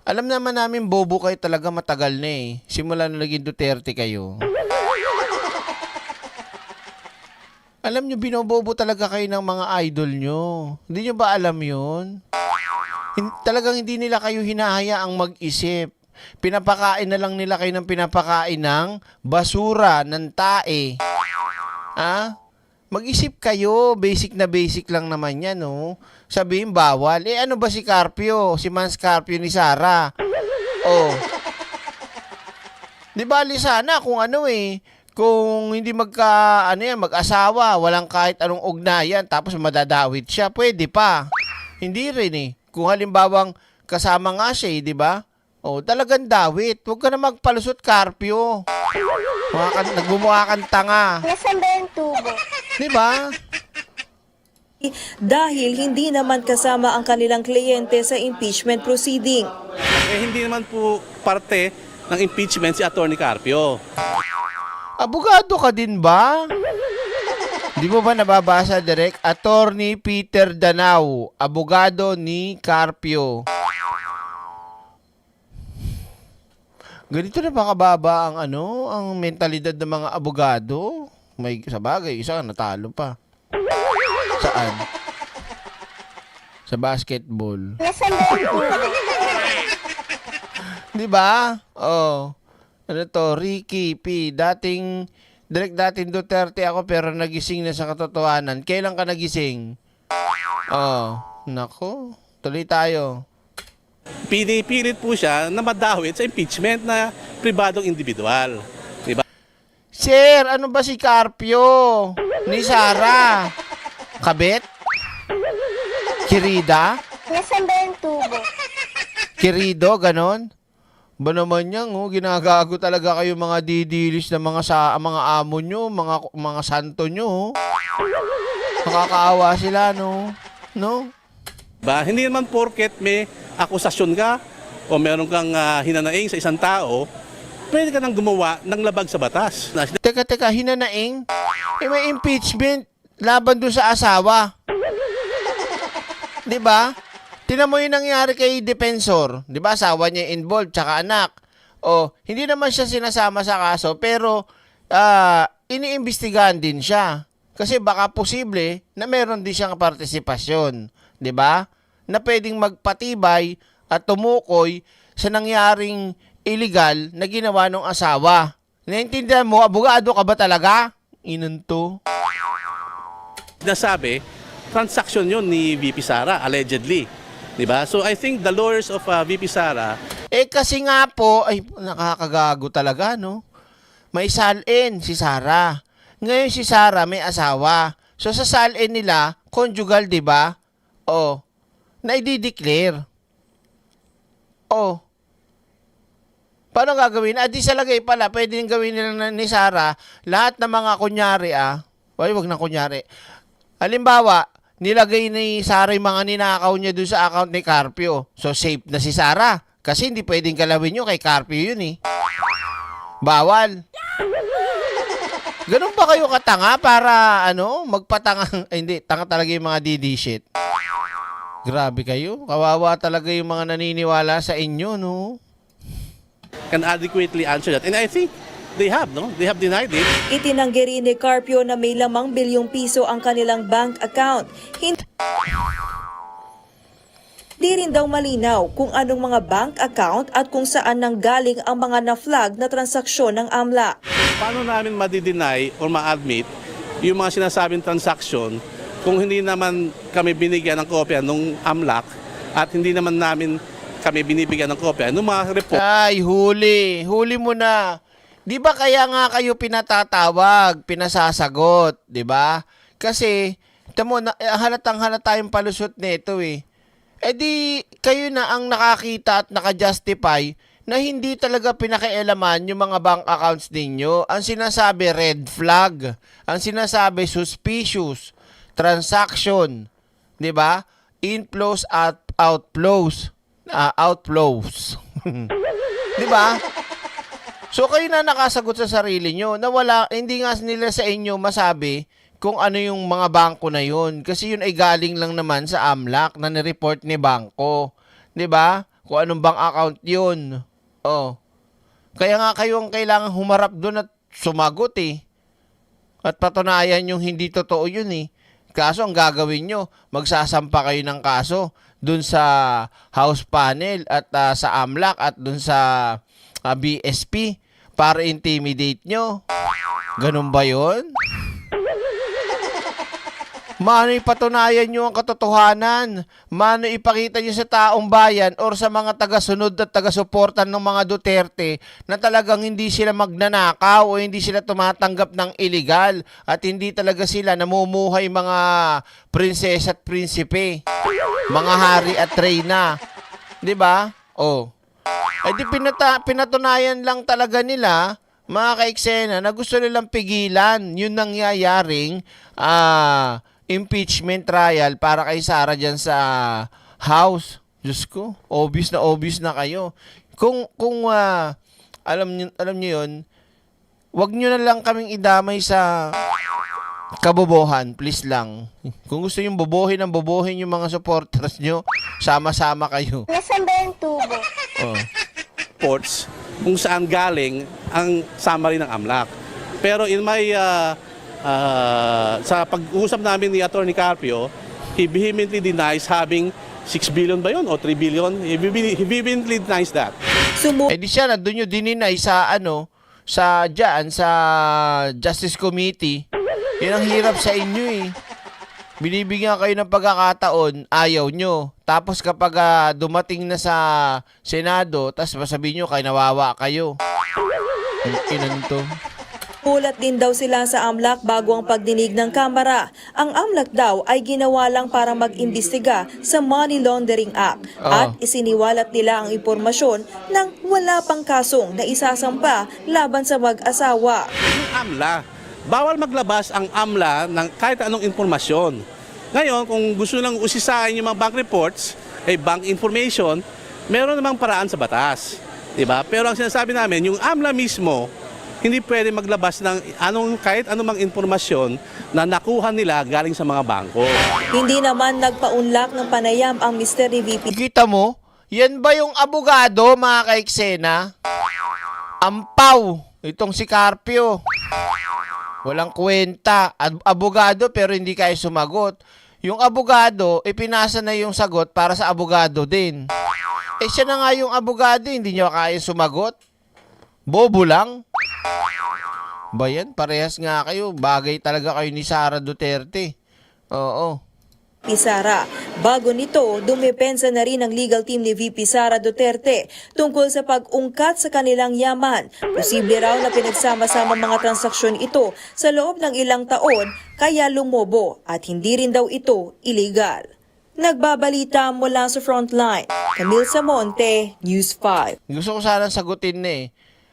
Alam naman namin bobo kayo talaga matagal na Simula na naging Duterte kayo. Alam nyo, binobobo talaga kayo ng mga idol nyo. Hindi nyo ba alam yun? Talagang hindi nila kayo hinahayaang mag-isip. Pinapakain na lang nila kayo ng pinapakain ng basura, ng tae. Mag-isip kayo. Basic na basic lang naman yan, no? Sabihin, bawal. Ano ba si Carpio? Si Mans Carpio ni Sara? Di bali sana kung kung hindi mag-asawa, walang kahit anong ugnayan, tapos madadawit siya, pwede pa. Hindi rin Kung halimbawang kasama nga siya, di ba? Talagang dawit. Huwag ka na magpalusot, Carpio. Nagmumukha kang tanga.
Nasaan ba yung tubo?
Di ba?
Dahil hindi naman kasama ang kanilang kliyente sa impeachment proceeding.
Hindi naman po parte ng impeachment si Atty. Carpio.
Abogado ka din ba? Di mo ba nababasa, Direk? Attorney Peter Danao, abogado ni Carpio. Ganito na ba kababa ang mentalidad ng mga abogado? May sa bagay, isa natalo pa. Saan? Sa basketball.
Nasaan ba yung tubo?
Di ba? Oh. Ano to? Ricky P. Dating Duterte ako pero nagising na sa katotohanan. Kailan ka nagising? Oh. Nako. Tuloy tayo.
Pinipilit po siya na madawit sa impeachment na pribadong individual. Diba?
Sir, ano ba si Carpio? Ni Sara? Kabet? Kirida?
Nasaan ba yung tubo?
Kirido, ganon? Ba naman yan, ginagago talaga kayo mga didilis na mga amo nyo, mga santo nyo. Nakakaawa sila, no? No?
Ba, hindi naman porket may akusasyon ka o meron kang hinanaing sa isang tao, pwede ka nang gumawa ng labag sa batas.
Teka, hinanaing? May impeachment laban doon sa asawa. 'Di ba? Tingnan mo yung nangyari kay Defensor. 'Di ba? Asawa niya involved, tsaka anak. O, hindi naman siya sinasama sa kaso, pero iniimbestigahan din siya. Kasi baka posible na meron din siyang partisipasyon. 'Di ba? Na pwedeng magpatibay at tumukoy sa nangyaring illegal na ginawa ng asawa. Naintindihan mo, abogado ka ba talaga? Inunto.
Nasabi, transaction yun ni VP Sara, allegedly. Diba? So I think the lawyers of VP Sara,
Kasi nga po, ay nakakagago talaga, no? May salin si Sara. Ngayon si Sara may asawa. So sa salin nila, conjugal, di ba? O, na i-declare. O, paano gagawin? Di sa lagay pala, pwede nang gawin nila ni Sara, lahat ng mga kunyari, wag na kunyari. Halimbawa, nilagay ni Sara yung mga ninakaw niya doon sa account ni Carpio. So, safe na si Sara. Kasi hindi pwedeng galawin nyo kay Carpio yun eh. Bawal. Ganun ba kayo katanga para, magpatanga? Hindi, tanga talaga yung mga DD shit. Grabe kayo. Kawawa talaga yung mga naniniwala sa inyo, no?
can adequately answer that. And I think they have, no? They have denied it.
Itinanggi rin ni Carpio na may lamang bilyong piso ang kanilang bank account. Di rin daw malinaw kung anong mga bank account at kung saan nanggaling ang mga na-flag na transaksyon ng AMLA.
Paano namin ma-deny or ma-admit yung mga sinasabing transaksyon kung hindi naman kami binigyan ng kopya ng AMLAC at hindi naman namin kami binibigyan ng kopya ng mga report?
Ay, huli. Huli mo na. Di ba kaya nga kayo pinatatawag, pinasasagot, di ba? Kasi, tamo, halatang halata yung palusot nito eh. Eh di, kayo na ang nakakita at nakajustify na hindi talaga pinakialaman yung mga bank accounts ninyo. Ang sinasabi, red flag. Ang sinasabi, suspicious. Transaction. Di ba? Inflows at outflows. Outflows. Di ba? So, kayo na nakasagot sa sarili nyo na wala, hindi nga nila sa inyo masabi kung ano yung mga bangko na yun. Kasi yun ay galing lang naman sa AMLAC na nireport ni bangko. 'Di ba? Kung anong bank account yun. Oh. Kaya nga kayo ang kailangan humarap doon at sumagot eh. At patunayan yung hindi totoo yun eh. Kaso ang gagawin nyo, magsasampa kayo ng kaso doon sa House Panel at sa AMLAC at doon sa BSP para intimidate nyo. Ganun ba yun? Mano ipatunayan nyo ang katotohanan? Mano ipakita nyo sa taong bayan or sa mga taga-sunod at taga-suportan ng mga Duterte na talagang hindi sila magnanakaw o hindi sila tumatanggap ng illegal at hindi talaga sila namumuhay mga prinsesa at prinsipe, mga hari at reyna. 'Di ba? Oh. Ay di pinatunayan lang talaga nila, mga ka-eksena, na gusto nilang pigilan yung nangyayaring impeachment trial para kay Sara dyan sa House. Diyos ko, obvious na kayo. Kung alam niyo yun, wag niyo na lang kaming idamay sa kabobohan, please lang. Kung gusto yung bobohin yung mga supporters nyo, sama-sama kayo.
Nasaan ba yung tubo?
Oh.
Ports kung saan galing ang summary ng AMLAC. Pero in my sa pag-uusap namin ni Attorney Carpio, he vehemently denies having 6 billion ba yun o 3 billion? He vehemently denies that.
Eh di siya na doon yung dininay sa sa Justice Committee. Yan ang hirap sa inyo eh. Binibigyan kayo ng pagkakataon, ayaw nyo. Tapos kapag dumating na sa Senado, tapos masabihin nyo, kayo nawawa kayo. Inan to.
Pulat din daw sila sa AMLAC bago ang pagdinig ng Kamara. Ang AMLAC daw ay ginawa lang para mag-imbestiga sa Money Laundering Act at isiniwalat nila ang impormasyon ng wala pang kasong na isasampa laban sa mag-asawa.
Yung AMLA, bawal maglabas ang AMLA ng kahit anong impormasyon. Ngayon, kung gusto lang usisain yung mga bank reports, bank information, meron namang paraan sa batas. Diba? Pero ang sinasabi namin, yung AMLA mismo, hindi pwede maglabas ng kahit anumang impormasyon na nakuha nila galing sa mga bangko.
Hindi naman nagpaunlak ng panayam ang Mr. ni VP
Kita mo? Yan ba yung abogado, mga kaiksena? Ampaw! Itong si Carpio. Walang kwenta. Abogado pero hindi kayo sumagot. Yung abogado, ipinasa na yung sagot para sa abogado din. Siya na nga yung abogado, hindi niya kaya sumagot. Bobo lang. Bayan, parehas nga kayo. Bagay talaga kayo ni Sara Duterte. Oo.
Sara. Bago nito, dumepensa na rin ang legal team ni VP Sara Duterte tungkol sa pag-ungkat sa kanilang yaman. Posible raw na pinagsama-sama mga transaksyon ito sa loob ng ilang taon kaya lumobo at hindi rin daw ito illegal. Nagbabalita mula sa Frontline, Camille Samonte, News 5.
Gusto ko sanang sagutin na eh.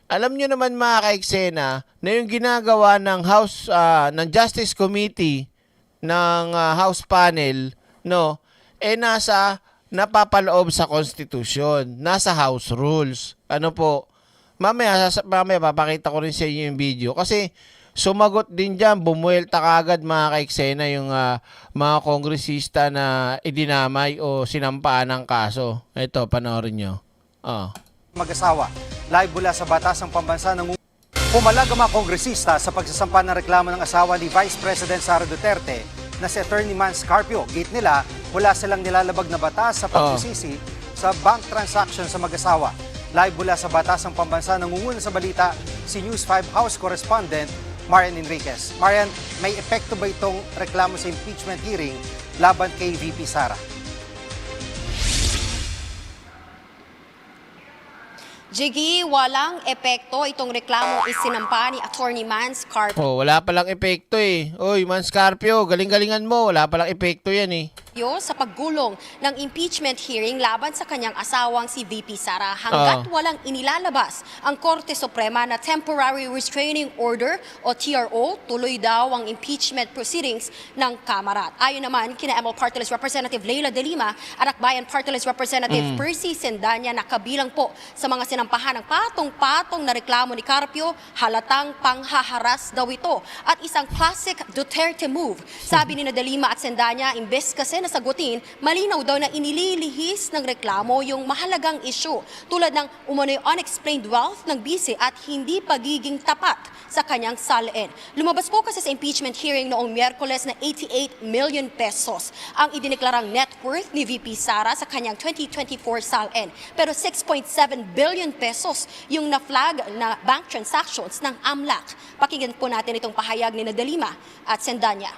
Alam nyo naman mga kaiksena na yung ginagawa ng ng Justice Committee ng House panel, no, napapaloob sa Constitution, nasa House Rules. Ano po? Mamaya papakita ko rin sa inyo yung video kasi sumagot din dyan, bumuelta kagad mga kaiksena yung mga kongresista na idinamay o sinampaan ng kaso. Ito, panoorin nyo.
Mag-asawa. Live mula sa Batasang Pambansa ng pumalag ang mga kongresista sa pagsasampa ng reklamo ng asawa ni Vice President Sara Duterte na si Attorney Mans Carpio. Gate nila, wala silang nilalabag na batas sa pagsisisi sa bank transaction sa mag-asawa. Live mula sa Batasang Pambansa, nangunguna sa balita si News 5 House Correspondent Marian Enriquez. Marian, may epekto ba itong reklamo sa impeachment hearing laban kay VP Sara?
Jiggy, walang epekto itong reklamo isinampa ni Attorney Mans Carpio
wala palang epekto eh. Oy, Mans Carpio, galing-galingan mo. Wala palang epekto yan eh.
sa paggulong ng impeachment hearing laban sa kanyang asawang si VP Sara hanggat walang inilalabas ang Korte Suprema na Temporary Restraining Order o TRO, tuloy daw ang impeachment proceedings ng Kamara. Ayon naman kina ML Party List Representative Leila De Lima at Akbayan Party List Representative Percy Sendanya na kabilang po sa mga sinampahan ng patong-patong na reklamo ni Carpio, halatang panghaharas daw ito at isang classic Duterte move. Sabi ni De Lima at Sendanya, imbes kasi nasagutin, malinaw daw na inililihis ng reklamo yung mahalagang issue tulad ng umano'y unexplained wealth ng bise at hindi pagiging tapat sa kanyang salin. Lumabas po kasi sa impeachment hearing noong Miyerkules na 88 million pesos ang idineklarang net worth ni VP Sara sa kanyang 2024 salin. Pero 6.7 billion pesos yung na-flag na bank transactions ng AMLAC. Pakinggan po natin itong pahayag ni De Lima at Sendanya.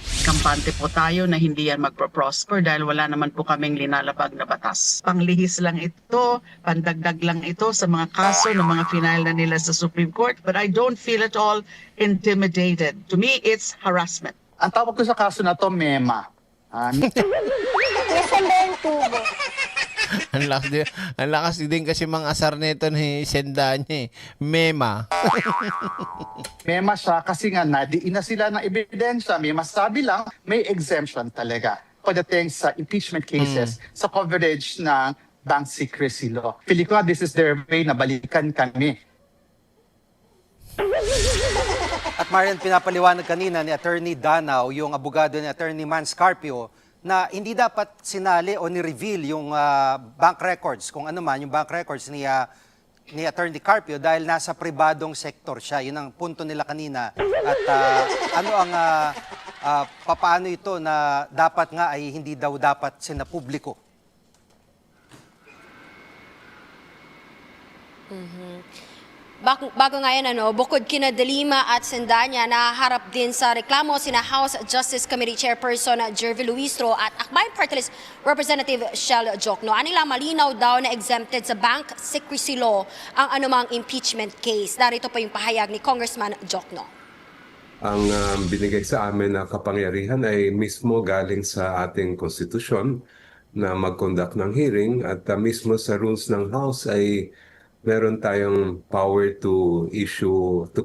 Kampante po tayo na hindi yan magpo-prosper dahil wala naman po kaming linalabag na batas. Panglihis lang ito, pandagdag lang ito sa mga kaso ng mga final na nila sa Supreme Court, but I don't feel at all intimidated. To me, it's harassment.
Ang tawag ko sa kaso na to, MEMA.
Nasaan ba yung tubo?
Ang lakas din kasi mga asar nito ni Sendanya eh. Mema.
MEMA siya kasi nga nadiin na sila ng ebidensya. May masabi lang, may exemption talaga pagdating sa impeachment cases sa coverage ng bank secrecy law. Pili ko, this is their way na balikan kami.
At Marian, pinapaliwanag kanina ni Attorney Danao, yung abogado ni Attorney Mans Carpio, na hindi dapat sinali o ni-reveal yung bank records, kung ano man, yung bank records ni Attorney Carpio dahil nasa pribadong sektor siya. Yun ang punto nila kanina. At ano ang papaano ito na dapat nga ay hindi daw dapat sinapubliko?
Bago nga yan, bukod kina De Lima at Sendanya, naharap din sa reklamo sina House Justice Committee Chairperson Jervy Luistro at Akbayan Party List Representative Shell Jokno. Anila malinaw daw na exempted sa bank secrecy law ang anumang impeachment case. Narito po yung pahayag ni Congressman Jokno.
Ang binigay sa amin na kapangyarihan ay mismo galing sa ating konstitusyon na mag-conduct ng hearing at mismo sa rules ng House ay meron tayong power to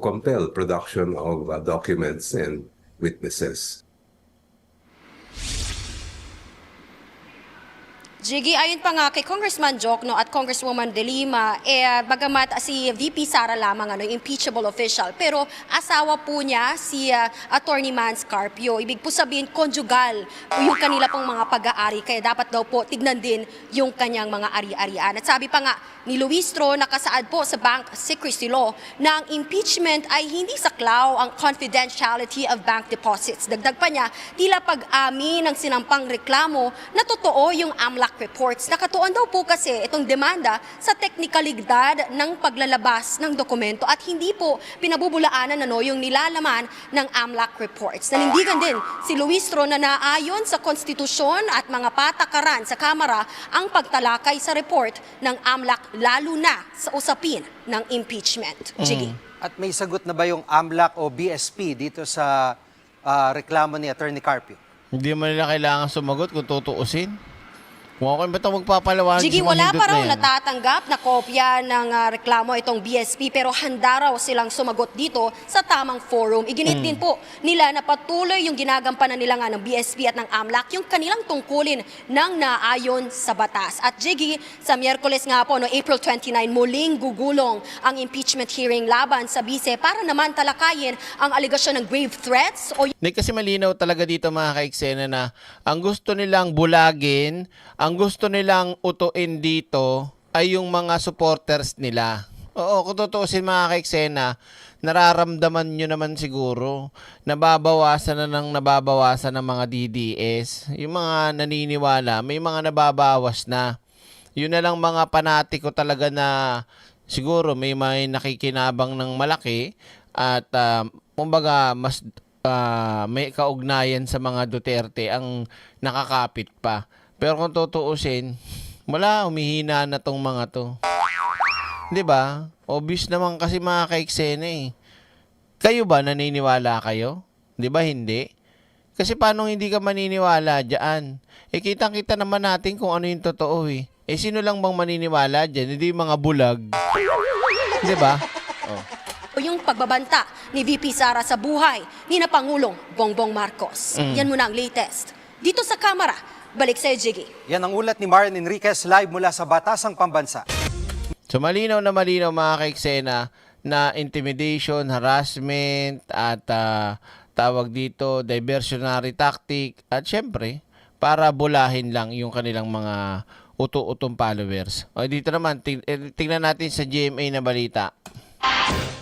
compel production of documents and witnesses.
Jiggy, ayon pa nga kay Congressman Jokno at Congresswoman De Lima, bagamat si VP Sara lamang impeachable official, pero asawa po niya si Attorney Mans Carpio. Ibig po sabihin, konjugal yung kanila pong mga pag-aari, kaya dapat daw po tignan din yung kanyang mga ari-arian. At sabi pa nga ni Luistro, nakasaad po sa bank secrecy law na ang impeachment ay hindi saklaw ang confidentiality of bank deposits. Dagdag pa niya, tila pag-amin ng sinampang reklamo na totoo yung AMLAC reports. Nakatuon daw po kasi itong demanda sa teknikalidad ng paglalabas ng dokumento at hindi po pinabubulaanan yung nilalaman ng AMLAC reports. Nanindigan din si Luistro na naayon sa konstitusyon at mga patakaran sa Kamara ang pagtalakay sa report ng AMLAC lalo na sa usapin ng impeachment. Jiggy.
At may sagot na ba yung AMLAC o BSP dito sa reklamo ni Attorney Carpio?
Hindi mo nila kailangan sumagot kung tutuusin. Kung ako ba't magpapalawan
Jiggy,
sa mga
wala
hindot
pa raw
na yan?
natatanggap na kopya ng reklamo itong BSP pero handa raw silang sumagot dito sa tamang forum. Iginit din po nila na patuloy yung ginagampanan nila nga ng BSP at ng AMLAC yung kanilang tungkulin ng naayon sa batas. At Jiggy, sa Miyerkules nga po, April 29, muling gugulong ang impeachment hearing laban sa bise para naman talakayin ang aligasyon ng grave threats o
Hindi kasi malinaw talaga dito mga kaiksena na ang gusto nilang bulagin, ang gusto nilang utuin dito ay yung mga supporters nila. Oo, kung tutuusin mga kaiksena, nararamdaman nyo naman siguro, nababawasan ng mga DDS. Yung mga naniniwala, may mga nababawas na. Yun na lang mga panatiko talaga na siguro may nakikinabang ng malaki at kumbaga mas may kaugnayan sa mga Duterte ang nakakapit pa. Pero kung tutuusin, wala, humihina na tong mga to. 'Di ba? Obvious naman kasi mga kaiksena eh. Kayo ba naniniwala kayo? 'Di ba hindi? Kasi paano hindi ka maniniwala diyan? Kitang-kita naman natin kung ano yung totoo eh. Sino lang bang maniniwala diyan? Hindi yung mga bulag. 'Di ba? Oh.
yung pagbabanta ni VP Sara sa buhay ni na Pangulong Bongbong Marcos. Yan muna ang latest. Dito sa Kamara, balik sa Jiggy.
Yan ang ulat ni Marian Enriquez live mula sa Batasang Pambansa.
So malinaw na malinaw mga kaiksena na intimidation, harassment at tawag dito diversionary tactic at syempre para bulahin lang yung kanilang mga uto-utong followers. O dito naman, tingnan natin sa GMA na balita.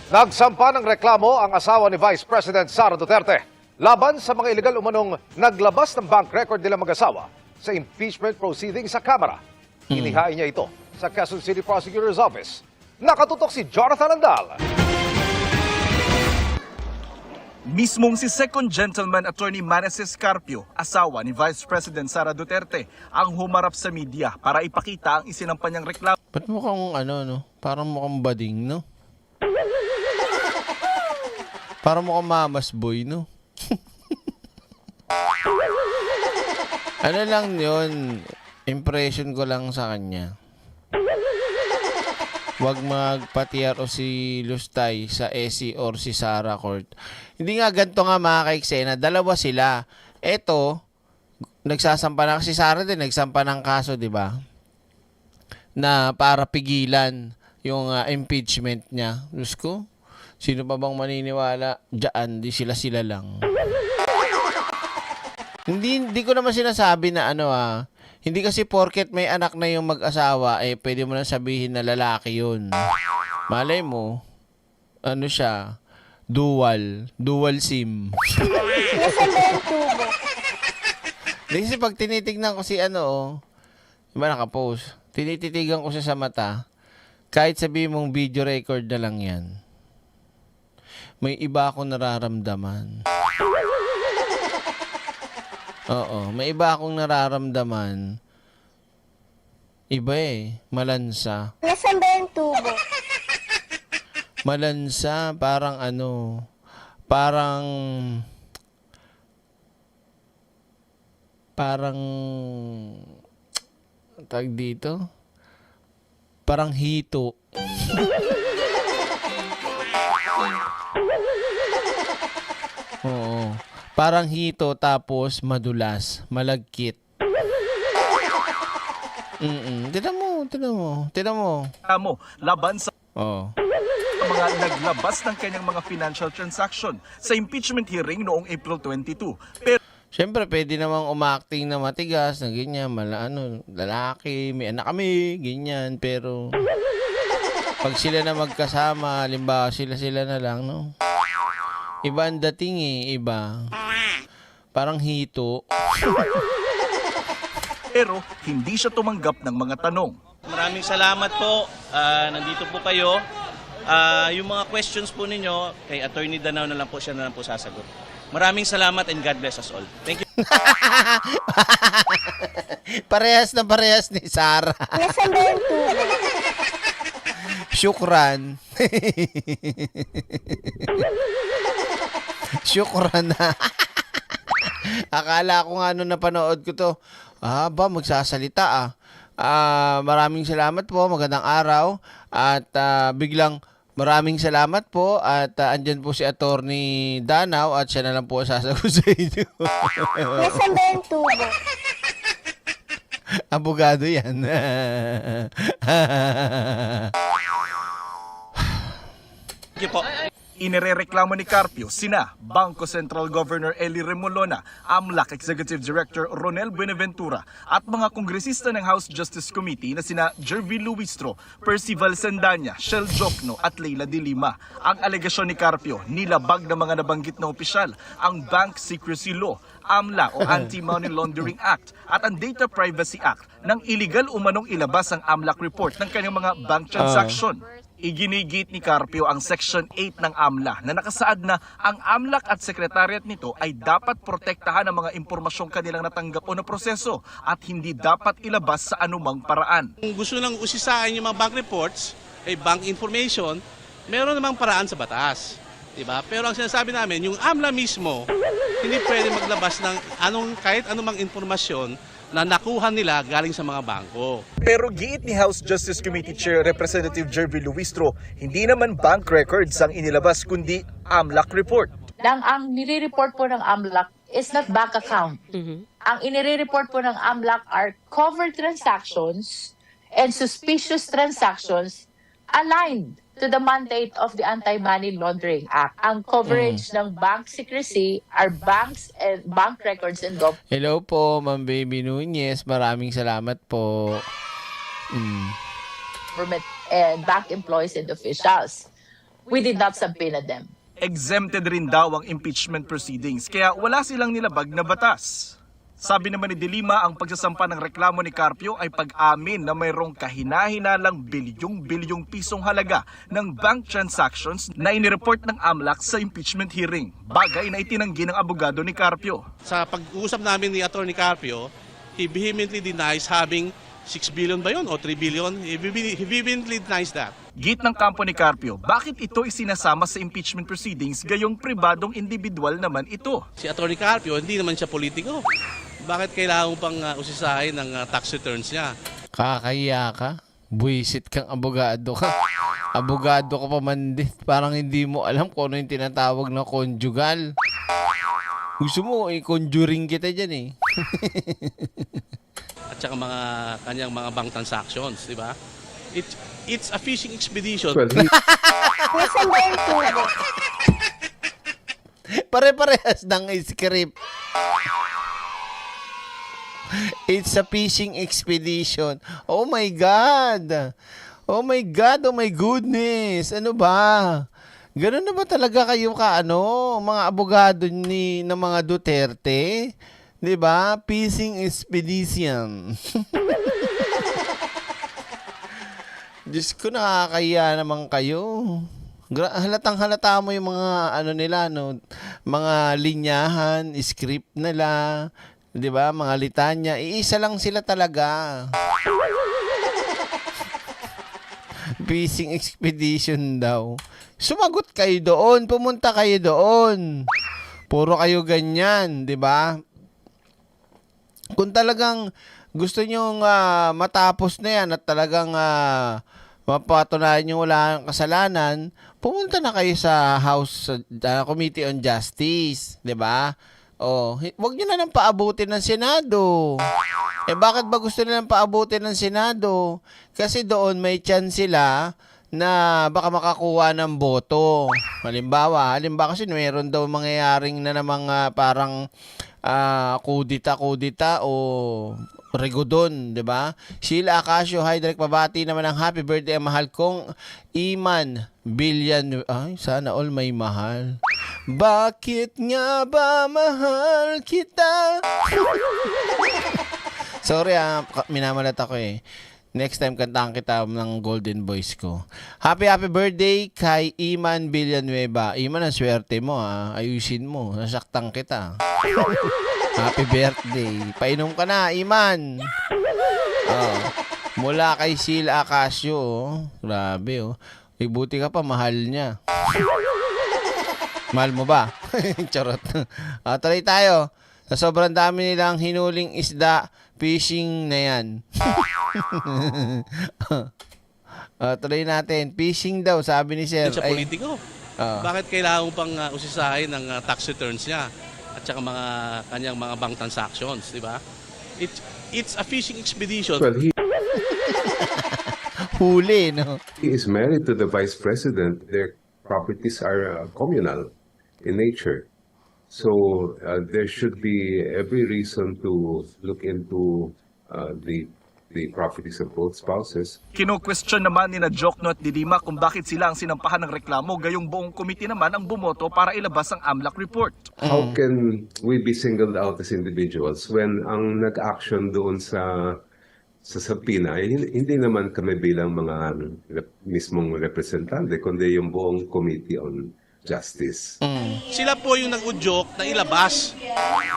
Nagsampa ng reklamo ang asawa ni Vice President Sara Duterte laban sa mga illegal umanong naglabas ng bank record nila mag-asawa sa impeachment proceedings sa Kamara. Inihain niya ito sa Quezon City Prosecutor's Office. Nakatutok si Jonathan Andal.
Mismong si Second Gentleman Attorney Manasseh Carpio, asawa ni Vice President Sara Duterte, ang humarap sa media para ipakita ang isinampa niyang reklamo.
Ba't mukhang parang mukhang bading, no? Parang mukhang mamas boy, no? Ano lang yun, impression ko lang sa kanya. Huwag magpatiyar o si Lustay sa SC or si Sara Court. Hindi nga ganito nga mga kaiksena, dalawa sila. Eto, nagsasampa na si Sara din, nagsampa ng kaso, di ba? Na para pigilan yung impeachment niya. Diyos ko, Sino pa bang maniniwala? Diyan, di sila lang. Hindi ko naman sinasabi na hindi kasi porket may anak na yung mag-asawa, pwede mo na sabihin na lalaki yun. Malay mo, siya, dual SIM.
Nasaan ba yung tubo?
Kasi pag tinitignan ko si diba nakapost, tinititigan ko siya sa mata, kahit sabihin mong video record na lang yan, may iba akong nararamdaman. Oo, may iba akong nararamdaman. Iba malansa.
Nasaan ba yung tubo?
Malansa, parang parang tag dito, parang hito. Oo. Parang hito tapos madulas, malagkit. Tignan mo.
Laban sa
Oh.
mga naglabas ng kanyang mga financial transaction sa impeachment hearing noong April 22. Pero
Siyempre, pwede namang umacting na matigas, na ganyan, lalaki, may anak kami, ganyan, pero pag sila na magkasama, halimbawa sila na lang, no? Iba ang dating iba. Parang hito.
pero hindi siya tumanggap ng mga tanong.
Maraming salamat po. Nandito po kayo. Yung mga questions po ninyo, kay Attorney Danao na lang po siya na lang po sasagot. Maraming salamat and God bless us all. Thank you.
Parehas ni Sarah.
Nasaan ba yung tubo?
Syukran. Syukran na. Akala ko nga nung napanood ko to, magsasalita maraming salamat po, magandang araw. At biglang, maraming salamat po. At andyan po si Attorney Danao at siya na lang po sasagot sa inyo.
Nasaan ba yung tubo?
Abogado yan.
Thank you po.
Inirereklamo ni Carpio sina Bangko Sentral Governor Eli Remolona, AMLAC Executive Director Ronel Buenaventura at mga kongresista ng House Justice Committee na sina Jervy Luistro, Percival Sendanya, Shel Jokno at Leila de Lima. Ang alegasyon ni Carpio, nilabag ng mga nabanggit na opisyal ang Bank Secrecy Law, AMLA o Anti-Money Laundering Act at ang Data Privacy Act nang illegal umanong ilabas ang AMLAC report ng kanyang mga bank transaction. Iginigit ni Carpio ang Section 8 ng AMLA na nakasaad na ang AMLAC at sekretariat nito ay dapat protektahan ang mga impormasyong kanilang natanggap o na proseso at hindi dapat ilabas sa anumang paraan.
Kung gusto lang usisain yung mga bank reports, bank information, meron namang paraan sa batas. Diba? Pero ang sinasabi namin, yung AMLA mismo, hindi pwede maglabas ng kahit anumang impormasyon na nakuha nila galing sa mga bangko.
Pero giit ni House Justice Committee Chair Representative Jervy Luistro, hindi naman bank records ang inilabas kundi AMLAC report.
Ang nire-report po ng AMLAC is not bank account. Ang inire-report po ng AMLAC are covered transactions and suspicious transactions aligned to the mandate of the Anti-Money Laundering Act. Ang coverage ng bank secrecy are banks and bank records and
Hello po, Ma'am Baby Nunez. Maraming salamat po.
government and bank employees and officials. We did not subpoena them.
Exempted rin daw ang impeachment proceedings kaya wala silang nilabag na batas. Sabi naman ni De Lima, ang pagsasampa ng reklamo ni Carpio ay pag-amin na mayroong kahina-hinalang bilyong-bilyong pisong halaga ng bank transactions na inireport ng AMLAC sa impeachment hearing. Bagay na itinanggi ng abogado ni Carpio.
Sa pag-uusap namin ni Attorney Carpio, he vehemently denies having 6 billion ba yun o 3 billion? He vehemently denies that.
Git ng kampo ni Carpio, bakit ito isinasama sa impeachment proceedings gayong pribadong individual naman ito?
Si Attorney Carpio, hindi naman siya politiko. Bakit kailangan mo pang usisahin ng tax returns niya?
Kakahiya ka? Buisit kang abogado ka. Abogado ka pa man din. Parang hindi mo alam kung ano yung tinatawag na conjugal. Gusto mo, conjuring kita dyan
At saka mga kanyang mga bank transactions, di ba? It's a fishing expedition.
Well,
Nasaan ba yung tubo?
Pare-parehas ng script. It's a fishing expedition. Oh my God! Oh my God! Oh my goodness! Ano ba? Ganun na ba talaga kayo mga abogado ng mga Duterte? 'Di ba? Fishing expedition. Diyos ko, nakakahiya naman kayo. Halatang-halata mo yung mga nila, no? Mga linyahan, script nila, 'di ba? Mga litanya, iisa lang sila talaga. Fishing expedition daw. Sumagot kayo doon, pumunta kayo doon. Puro kayo ganyan, 'di ba? Kung talagang gusto nyo matapos na yan at talagang mapatunayan nyo wala kang kasalanan, pumunta na kayo sa House Committee on Justice, 'di ba? Wag nyo na lang paabutin ng Senado. Bakit ba gusto nilang paabutin ng Senado? Kasi doon may chance sila na baka makakuha ng boto. Halimbawa kasi mayroon daw mangyayaring na namang parang kudita o Regodon, 'di ba? Sheila Acacio, hi, direct pabati naman ng happy birthday ang mahal kong Iman Billion. Ay, sana all may mahal. Bakit nga ba mahal kita? Sorry, minamalat ako eh. Next time kantahan kita ng golden voice ko. Happy birthday kay Iman Villanueva. Iman, ang swerte mo ayusin mo. Nasaktan kita. Happy birthday. Painom ka na, Iman. Mula kay Sheila Acacio. Grabe buti ka pa, mahal niya. Mahal mo ba? Charot. Tuloy tayo. Sa sobrang dami nilang hinuling isda, fishing na yan. Tuloy natin. Fishing daw, sabi ni Sir.
Sa politiko. Bakit kailangan mo pang usisahin ng tax returns niya at saka kanyang mga bank transactions, di ba? It's a fishing expedition.
Well,
huli, no?
He is married to the Vice President. Their properties are communal in nature. So there should be every reason to look into the properties of both spouses.
Kino-question naman ni Jokno at Didima kung bakit sila ang sinampahan ng reklamo, gayong buong komite naman ang bumoto para ilabas ang AMLAC report.
How can we be singled out as individuals when ang nag-action doon sa subpoena, hindi naman kami bilang mga mismong representante, kundi yung buong Committee on Justice.
Sila po yung nag-udyok na ilabas.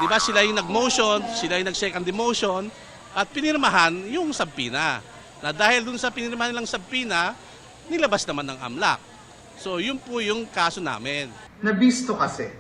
Di ba? Sila yung nag-motion, sila yung nag-second demotion, at pinirmahan yung subpoena. Na dahil dun sa pinirmahan nilang subpoena, nilabas naman ng AMLAC. So yun po yung kaso namin.
Nabisto kasi.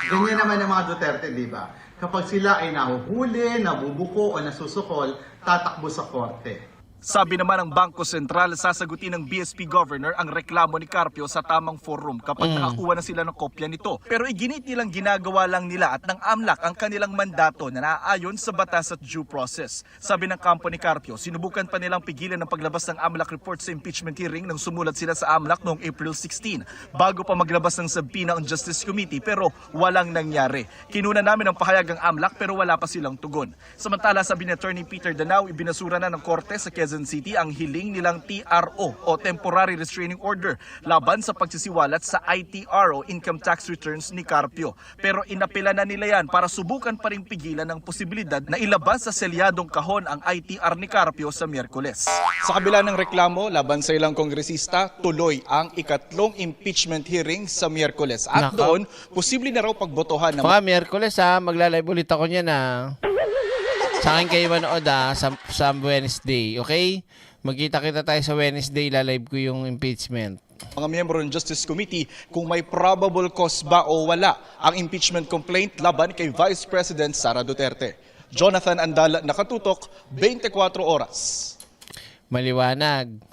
Ganyan naman ang mga Duterte, di ba? Kapag sila ay nahuhuli, nabubuko o nasusukol, tatakbo sa korte.
Sabi naman ng Bangko Sentral, sasagutin ng BSP Governor ang reklamo ni Carpio sa tamang forum kapag nakakuha na sila ng kopya nito. Pero iginit nilang ginagawa lang nila at ng AMLAC ang kanilang mandato na naaayon sa batas at due process. Sabi ng kampo ni Carpio, sinubukan pa nilang pigilan ng paglabas ng AMLAC report sa impeachment hearing nang sumulat sila sa AMLAC noong April 16, bago pa maglabas ng subpoena ang Justice Committee, pero walang nangyari. Kinuna namin ang pahayag ang AMLAC pero wala pa silang tugon. Samantala, sabi ni Attorney Peter Danao, ibinasura na ng korte sa Quezon City ang hiling nilang TRO o Temporary Restraining Order laban sa pagsisiwalat sa ITR o Income Tax Returns ni Carpio. Pero inapela na nila yan para subukan pa rin pigilan ang posibilidad na ilabas sa selyadong kahon ang ITR ni Carpio sa Miyerkules. Sa kabila ng reklamo laban sa ilang kongresista, tuloy ang ikatlong impeachment hearing sa Miyerkules. At doon, posible na raw pagbotohan ng
Miyerkules magla-live ulit ako niyan Sa akin kayo manood sa Wednesday, okay? Magkita-kita tayo sa Wednesday, lalive ko yung impeachment.
Mga miyembro ng Justice Committee kung may probable cause ba o wala ang impeachment complaint laban kay Vice President Sara Duterte. Jonathan Andala, nakatutok, 24 oras.
Maliwanag.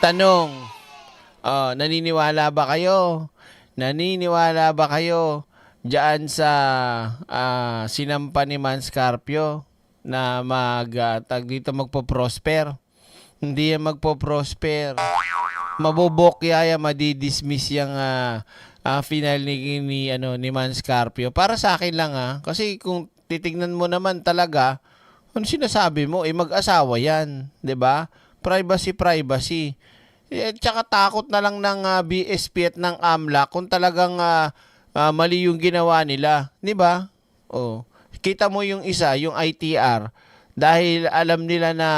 Tanong, naniniwala ba kayo? Naniniwala ba kayo diyan sa sinampa ni Mans Carpio na magpo-prosper? Hindi yan magpo-prosper. Mabobokyaya, madidismiss yung final ni Man Scarpio. Para sa akin lang kasi kung titignan mo naman talaga, ano sinasabi mo? Mag-asawa yan, 'di ba? Privacy. Tsaka takot na lang ng BSP at ng AMLAC kung talagang mali yung ginawa nila, 'di ba? Kita mo yung isa, yung ITR, dahil alam nila na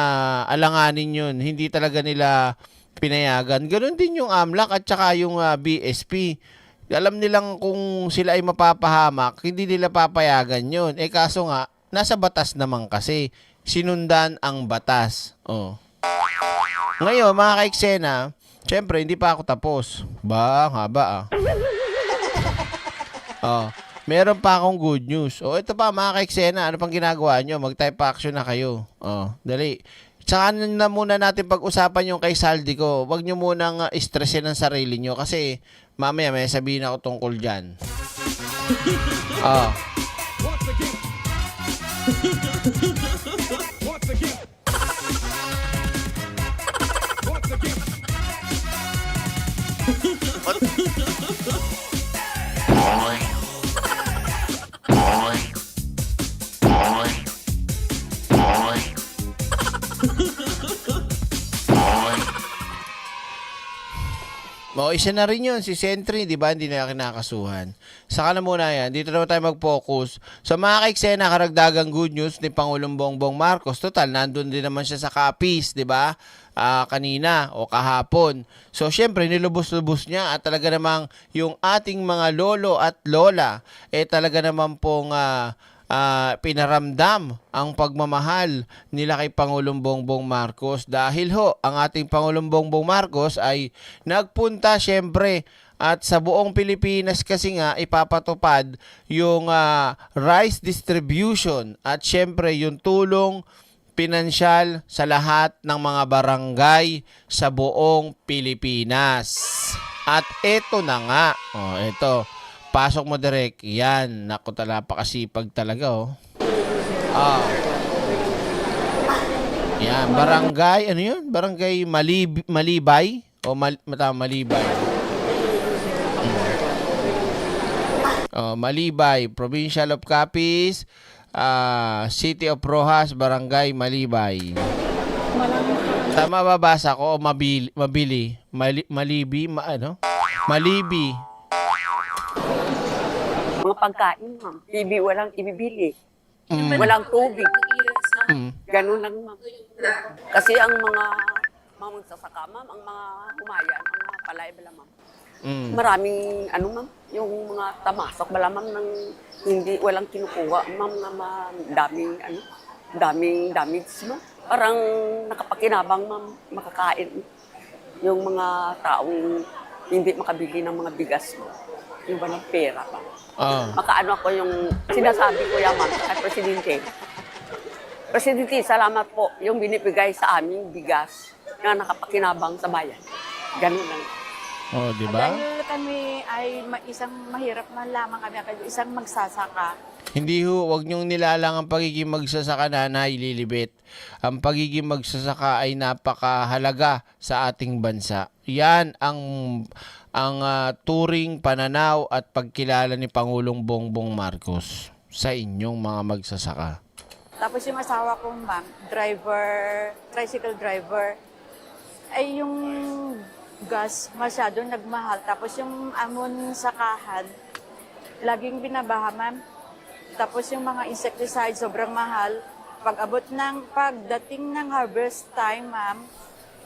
alanganin yun, hindi talaga nila pinayagan. Ganon din yung AMLAC at saka yung BSP. Alam nilang kung sila ay mapapahamak, hindi nila papayagan yun. Kaso nga, nasa batas naman kasi. Sinundan ang batas. Ngayon, mga ka-eksena, syempre, hindi pa ako tapos. Haba meron pa akong good news. Ito pa, mga ka-eksena, ano pang ginagawa nyo? Mag-type action na kayo. Dali. Tsaka na muna natin pag-usapan yung kay Saldi ko. Huwag nyo munang stressin ang sarili nyo kasi mamaya may sabihin ako tungkol dyan. Isa na rin yun, si Sentry, di ba? Hindi na kinakasuhan. Saka na muna yan. Dito naman tayo mag-focus. Sa mga ka-eksena, karagdagang good news ni Pangulong Bongbong Marcos. Total, nandun din naman siya sa Capiz, di ba? Kanina o kahapon. So, syempre, nilubos-lubos niya at talaga namang yung ating mga lolo at lola, talaga naman pong pinaramdam ang pagmamahal nila kay Pangulong Bongbong Marcos dahil ang ating Pangulong Bongbong Marcos ay nagpunta syempre at sa buong Pilipinas kasi nga ipapatupad yung rice distribution at syempre yung tulong pinansyal sa lahat ng mga barangay sa buong Pilipinas. At eto na nga, ito. Pasok mo direct. Yan. Naku, napakasipag talaga, Yan. Barangay, ano yun? Barangay Malibay? Malibay. Malibay. Provincial of Capiz. City of Rojas. Barangay Malibay. Tama babasa ko o mabili? Malibi? Malibi.
Mga pagkain, ma'am. Walang ibibili. Walang tubig. Ganun lang, ma'am. Kasi ang mga magsasaka, ma'am, ang mga kumayan, ang mga palay-bala, ma'am. Maraming, ma'am, yung mga tamasok, bala, ma'am, walang kinukuha, ma'am, na daming damage, ma'am. Parang nakapakinabang, ma'am, makakain. Yung mga taong hindi makabili ng mga bigas, ma'am. Yung ba ng pera pa. Makaano ako yung sinasabi ko yan, ma'am, kay Presidente. Presidente, salamat po yung binibigay sa aming bigas na nakapakinabang sa bayan. Ganun lang.
Di ba?
Dahil kami ay isang mahirap man lamang kami, isang magsasaka.
Hindi wag niyong nilalang ang pagiging magsasaka na naililibit. Ang pagiging magsasaka ay napakahalaga sa ating bansa. Yan ang turing, pananaw at pagkilala ni Pangulong Bongbong Marcos sa inyong mga magsasaka.
Tapos yung asawa kong ma'am, tricycle driver, ay yung gas masyado nagmahal. Tapos yung amon sakahan, laging binabaha, ma'am. Tapos yung mga insecticide, sobrang mahal. Pagdating ng harvest time, ma'am,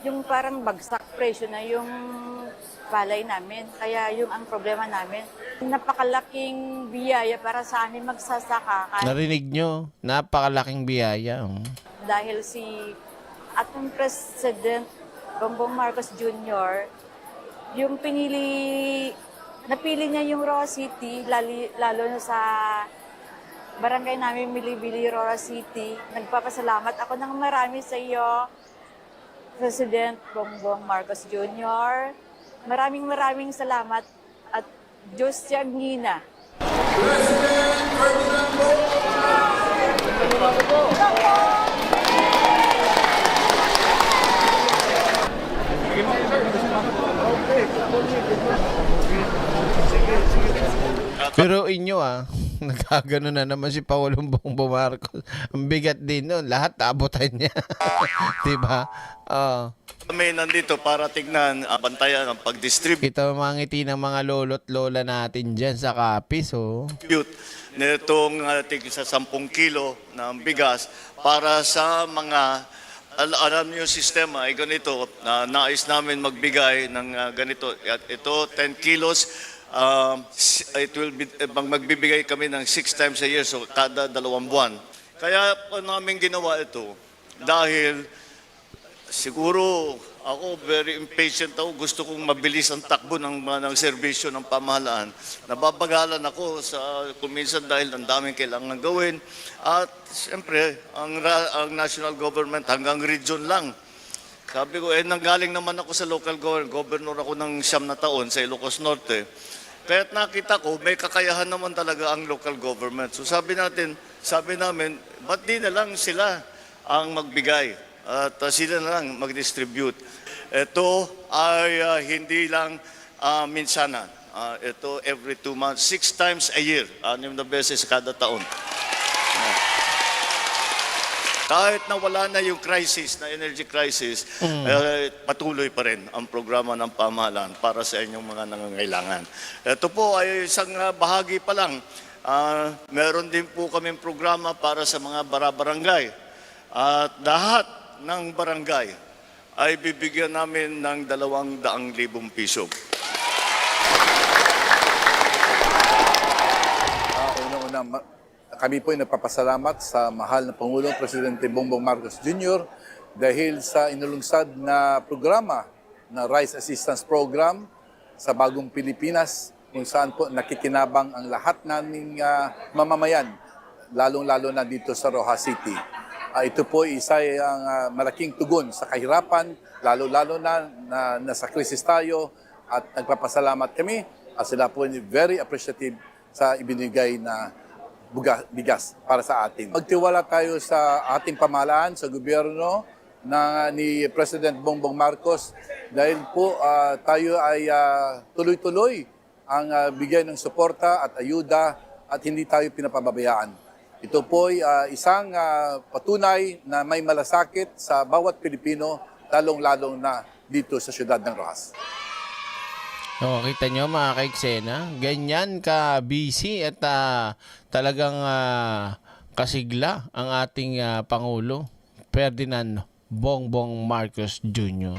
yung parang bagsak presyo na yung palay namin. Kaya yung ang problema namin, napakalaking biyaya para sa amin magsasaka.
Narinig nyo? Napakalaking biyaya.
Dahil si ating President Bongbong Marcos Jr., yung napili niya yung Roa City, lalo na sa barangay namin Milibili, Roa City. Nagpapasalamat ako ng marami sa iyo, President Bongbong Marcos Jr. Maraming salamat at Diyos siyang ngina.
President Ferdinand Bongbong!
Pero inyo nagkagano na naman si Pangulong Bongbong Marcos. Ang bigat din nun. Lahat abutan niya. Diba?
Kami nandito para tignan, bantayan ang pag-distribute
Kita mga ngiti ng mga lolo't lola natin dyan sa Capiz.
nitong sa 10 kilo ng bigas para sa mga alam niyo yung sistema ay ganito, nais namin magbigay ng ganito. At ito, 10 kilos, it will be, magbibigay kami ng 6 times a year, so kada 2 buwan. Kaya po namin ginawa ito dahil siguro ako very impatient ako. Gusto kong mabilis ang takbo ng serbisyo ng pamahalaan. Nababagalan ako kung minsan dahil ang daming kailangan gawin. At siyempre, ang national government hanggang region lang. Sabi ko, nanggaling naman ako sa local government. Governor ako ng 9 na taon sa Ilocos Norte. Kaya't nakita ko, may kakayahan naman talaga ang local government. So sabi namin, ba't di na lang sila ang magbigay? At sila na lang mag-distribute. Ito ay hindi lang minsanan. Ito every 2 months, 6 times a year, 6 na beses kada taon. Kahit na wala na yung crisis, na energy crisis, patuloy pa rin ang programa ng pamahalaan para sa inyong mga nangangailangan. Ito po ay isang bahagi pa lang. Meron din po kaming programa para sa mga barabarangay. At lahat ng barangay ay bibigyan namin ng 200,000 piso.
Una-una, kami po ay nagpapasalamat sa mahal na Pangulong Presidente Bongbong Marcos Jr. dahil sa inulungsad na programa na Rice Assistance Program sa Bagong Pilipinas kung saan po nakikinabang ang lahat naming mamamayan, lalong-lalo na dito sa Rojas City. Ito po isa ang malaking tugon sa kahirapan, lalo-lalo na nasa krisis tayo at nagpapasalamat kami at sila po very appreciative sa ibinigay na bigas para sa atin. Magtiwala tayo sa ating pamahalaan, sa gobyerno ni President Bongbong Marcos dahil po tayo ay tuloy-tuloy ang bigay ng suporta at ayuda at hindi tayo pinapababayaan. Ito po ay isang patunay na may malasakit sa bawat Pilipino, lalong-lalong na dito sa siyudad ng Rojas.
Kita nyo mga kaiksena, ganyan ka busy at talagang kasigla ang ating Pangulo, Ferdinand Bongbong Marcos Jr.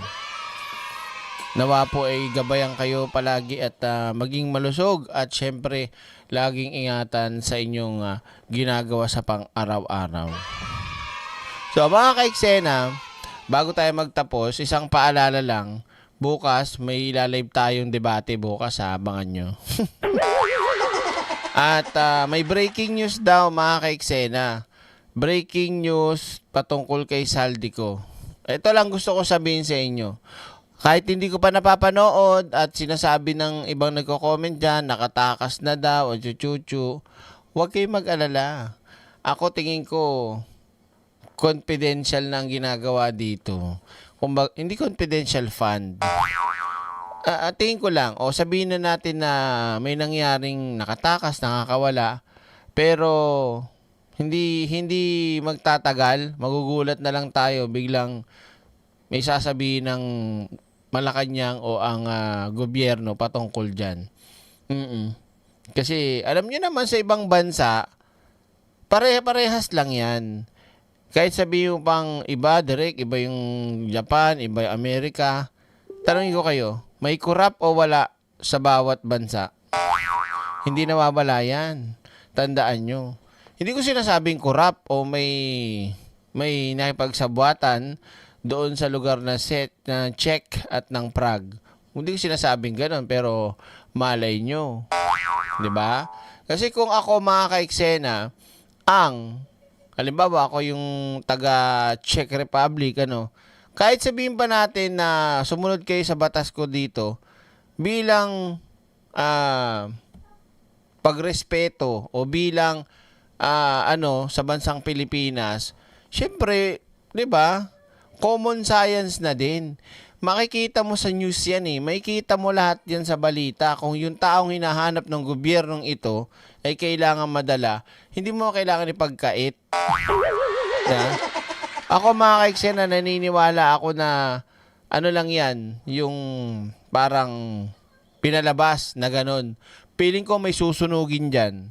Nawa po ay gabayan kayo palagi at maging malusog at syempre laging ingatan sa inyong ginagawa sa pang-araw-araw. So mga kaiksena, bago tayo magtapos, isang paalala lang. Bukas may ilalive tayong debate bukas, abangan nyo. At may breaking news daw mga kaiksena. Breaking news patungkol kay Saldico. Ito lang gusto ko sabihin sa inyo. Kahit hindi ko pa napapanood at sinasabi ng ibang nagko-comment dyan, nakatakas na daw o chuchuchu, huwag kayong mag-alala. Ako tingin ko, confidential na ang ginagawa dito. Hindi confidential fund. Tingin ko lang, sabihin na natin na may nangyaring nakatakas, nakakawala, pero hindi magtatagal, magugulat na lang tayo, biglang may sasabihin ng Malacanang o ang gobyerno patungkol dyan. Kasi alam niyo naman sa ibang bansa, pare-parehas lang yan. Kahit sabihin mo pang iba, direct, iba yung Japan, iba yung Amerika. Tanongin ko kayo, may corrupt o wala sa bawat bansa? Hindi nawawala yan. Tandaan nyo. Hindi ko sinasabing corrupt o may nakipagsabuatan doon sa lugar na Czech at ng Prague. Hindi ko sinasabing gano'n, pero malay nyo. Diba? Kasi kung ako mga kaiksena, halimbawa ako yung taga Czech Republic, kahit sabihin pa natin na sumunod kayo sa batas ko dito, bilang pagrespeto o bilang sa bansang Pilipinas, syempre, 'di ba? Common science na din. makikita mo sa news yan eh. Makikita mo lahat yan sa balita. Kung yung taong hinahanap ng gobyernong ito ay kailangan madala, hindi mo kailangan ipagkait. Na? Ako mga kaiksena, naniniwala ako na ano lang yan, yung parang pinalabas na ganun. Feeling ko may susunugin dyan.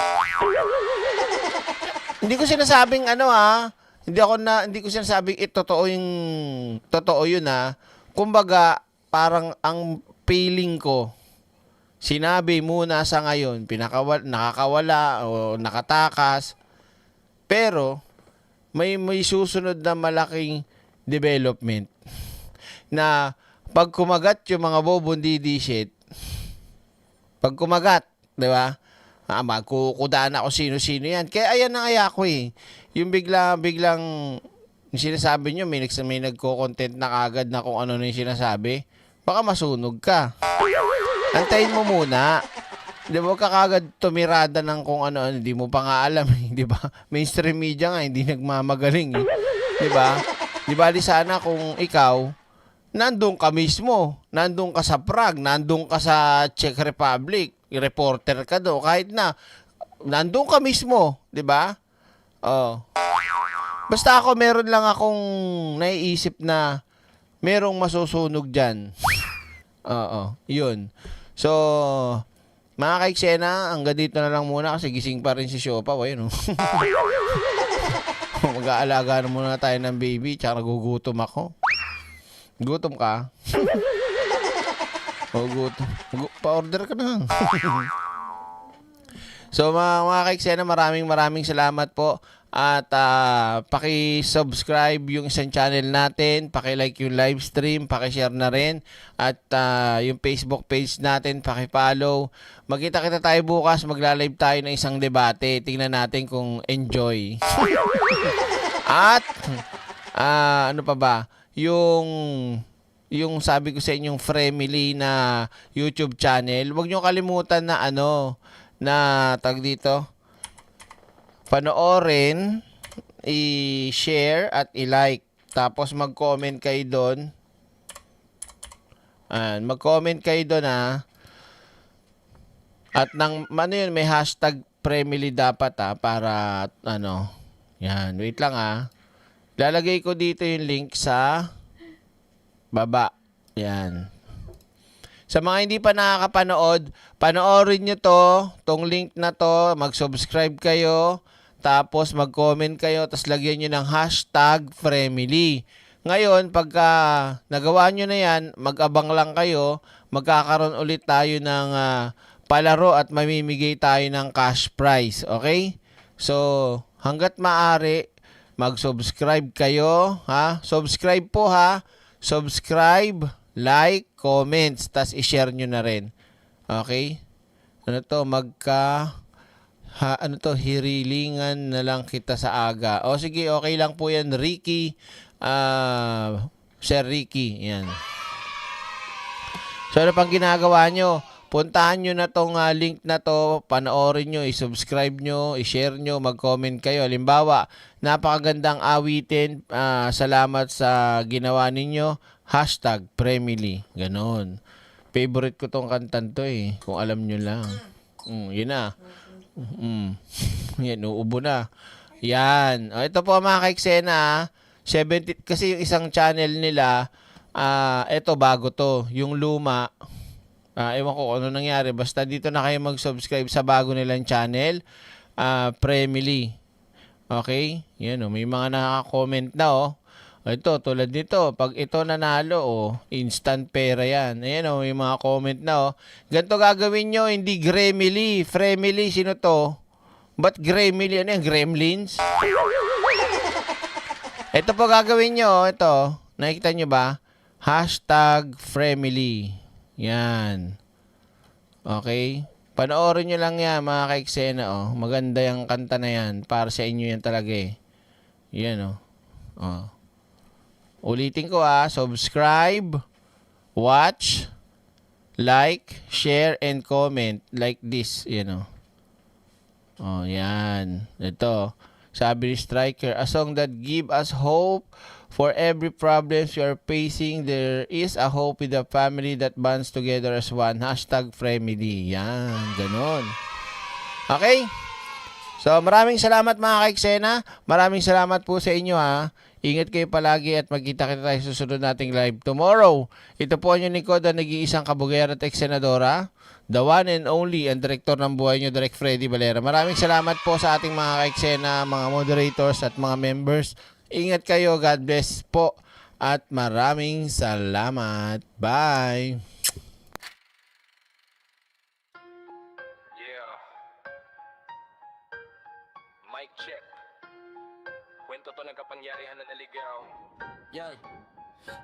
Hindi ko sinasabing hindi ko sinasabing totoo yun Kumbaga, parang ang feeling ko, sinabi muna sa ngayon, nakakawala o nakatakas, pero may susunod na malaking development na pag kumagat yung mga bobondi shit, pag kumagat, di ba? Magkukudaan ako sino-sino yan. Kaya ayan na nga ako eh. Yung biglang yung sinasabi nyo, may nagko-content na kagad na kung ano na yung sinasabi, baka masunog ka. Antayin mo muna. Di ba ka kagad tumirada ng kung ano, hindi mo pa nga alam, di ba? Mainstream media nga, hindi nagmamagaling, eh. Di ba? Di ba, di sana kung ikaw, nandun ka mismo, nandun ka sa Prague, nandun ka sa Czech Republic, reporter ka do, kahit na, nandun ka mismo, di ba? Oh. Basta ako, meron lang akong naiisip na merong masusunog dyan. Oo, yun. So, mga kaiksena, hanggang dito na lang muna kasi gising pa rin si Siopa. Ayun, mag-aalaga na muna tayo ng baby, tsaka nagugutom ako. Gutom ka? O, gutom. Pa-order ka na. So, mga kaiksena, maraming salamat po. At paki-subscribe yung isang channel natin, paki-like yung live stream, paki-share na rin. At yung Facebook page natin, paki-follow. Magkita-kita tayo bukas, magla-live tayo ng isang debate. Tingnan natin kung enjoy. At ano pa ba? Yung sabi ko sa inyong Fremily na YouTube channel, huwag nyo kalimutan na na tag dito, panoorin, i-share at i-like. Tapos mag-comment kayo doon. Mag-comment kayo doon At may hashtag Fremily dapat para yan, wait lang lalagay ko dito yung link sa baba. Yan. Sa mga hindi pa nakakapanood, panoorin nyo tong link na to, mag-subscribe kayo, tapos mag-comment kayo, tapos lagyan nyo ng hashtag Fremily. Ngayon, pagka nagawa nyo na yan, mag-abang lang kayo, magkakaroon ulit tayo ng palaro at mamimigay tayo ng cash prize. Okay? So, hanggat maaari, mag-subscribe kayo. Subscribe po Subscribe, like, comments, tas i-share nyo na rin. Okay? Hirilingan na lang kita sa aga. O sige, okay lang po yan, Ricky. Sir Ricky, yan. So, ano pang ginagawa nyo? Puntahan nyo na tong link na to, panoorin nyo, i-subscribe nyo, i-share nyo, mag-comment kayo. Halimbawa, napakagandang awitin, salamat sa ginawa ninyo, hashtag Fremily. Ganon. Favorite ko tong kantan to kung alam nyo lang. Yun na. Yan, uubo na. Yan. Ito po mga kaiksena, 70, kasi yung isang channel nila, ito bago to, yung luma, ewan ko ano nangyari. Basta dito na kayo mag-subscribe sa bago nilang channel. Fremily. Okay? Yan may mga nakaka-comment na Ito, tulad nito. Pag ito nanalo, instant pera yan. Ayan may mga comment na Ganito gagawin nyo, hindi Gremily. Fremily, sino to? Ba't Gremily? Ano yan? Gremlins? Ito po gagawin nyo. Ito. Nakikita nyo ba? Hashtag Fremily. Yan. Okay? Panoorin nyo lang yan, mga kaiksena. Maganda yung kanta na yan. Para sa inyo yan talaga Yan Ulitin ko subscribe, watch, like, share, and comment. Like this, yan yan. Ito. Sabi ni Striker, a song that give us hope For every problems you are facing, there is a hope with a family that bonds together as one. #Family. Yan, ganon. Okay? So, maraming salamat mga ka-eksena. Maraming salamat po sa inyo ha. Ingat kayo palagi at magkita-kita tayo sa susunod nating live tomorrow. Ito po ang lingkod na nag-iisang kabugera at eksenadora, the one and only, ang direktor ng buhay nyo, Direk Freddy Valera. Maraming salamat po sa ating mga ka-eksena, mga moderators at mga members. Ingat kayo. God bless po. At maraming salamat. Bye.
Mic check. Kwento to ng kapangyarihan na naligaw. Yan.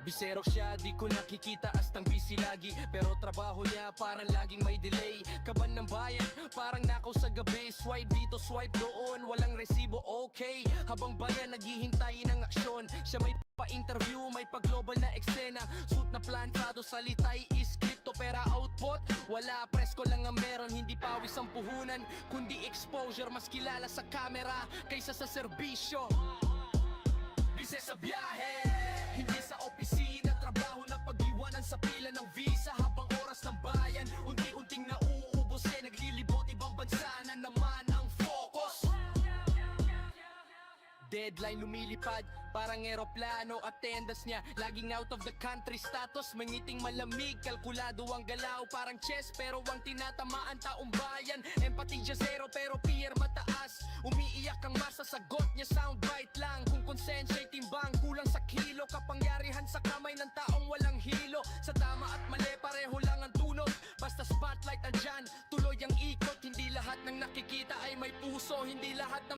Bisero siya, di ko nakikita astang busy lagi. Pero trabaho niya parang laging may delay. Kaban ng bayan, parang nakaw sa gabi. Swipe dito, swipe doon, walang resibo, okay. Habang bayan naghihintay ng aksyon. Siya may pa-interview, may pag-global na eksena. Suit na plantado, salitay is crypto. Pera output, wala, presko lang ang meron. Hindi pawis ang puhunan, kundi exposure. Mas kilala sa camera kaysa sa serbisyo. Busy sa biyahe, hindi sa opisina. Trabaho na pag-iwanan sa pila ng visa. Habang oras ng bayan, unti-unting nauubos. Naglilibot ibang bansa na naman ang focus. Deadline lumilipad, parang eroplano. Attendance niya, laging out of the country status. Mangiting malamig, kalkulado ang galaw. Parang chess, pero ang tinatamaan taong bayan. Empathy siya zero, pero fear mataas. Umiiyak ang masa, sagot niya soundbite lang. Kung konsensya'y timbang, kulang sa kilo. Kapangyarihan sa kamay ng taong walang hilo. Sa tama at mali, pareho lang ang tunod. Basta spotlight andyan, tuloy ang ikot. Hindi lahat ng nakikita ay may puso. Hindi lahat ng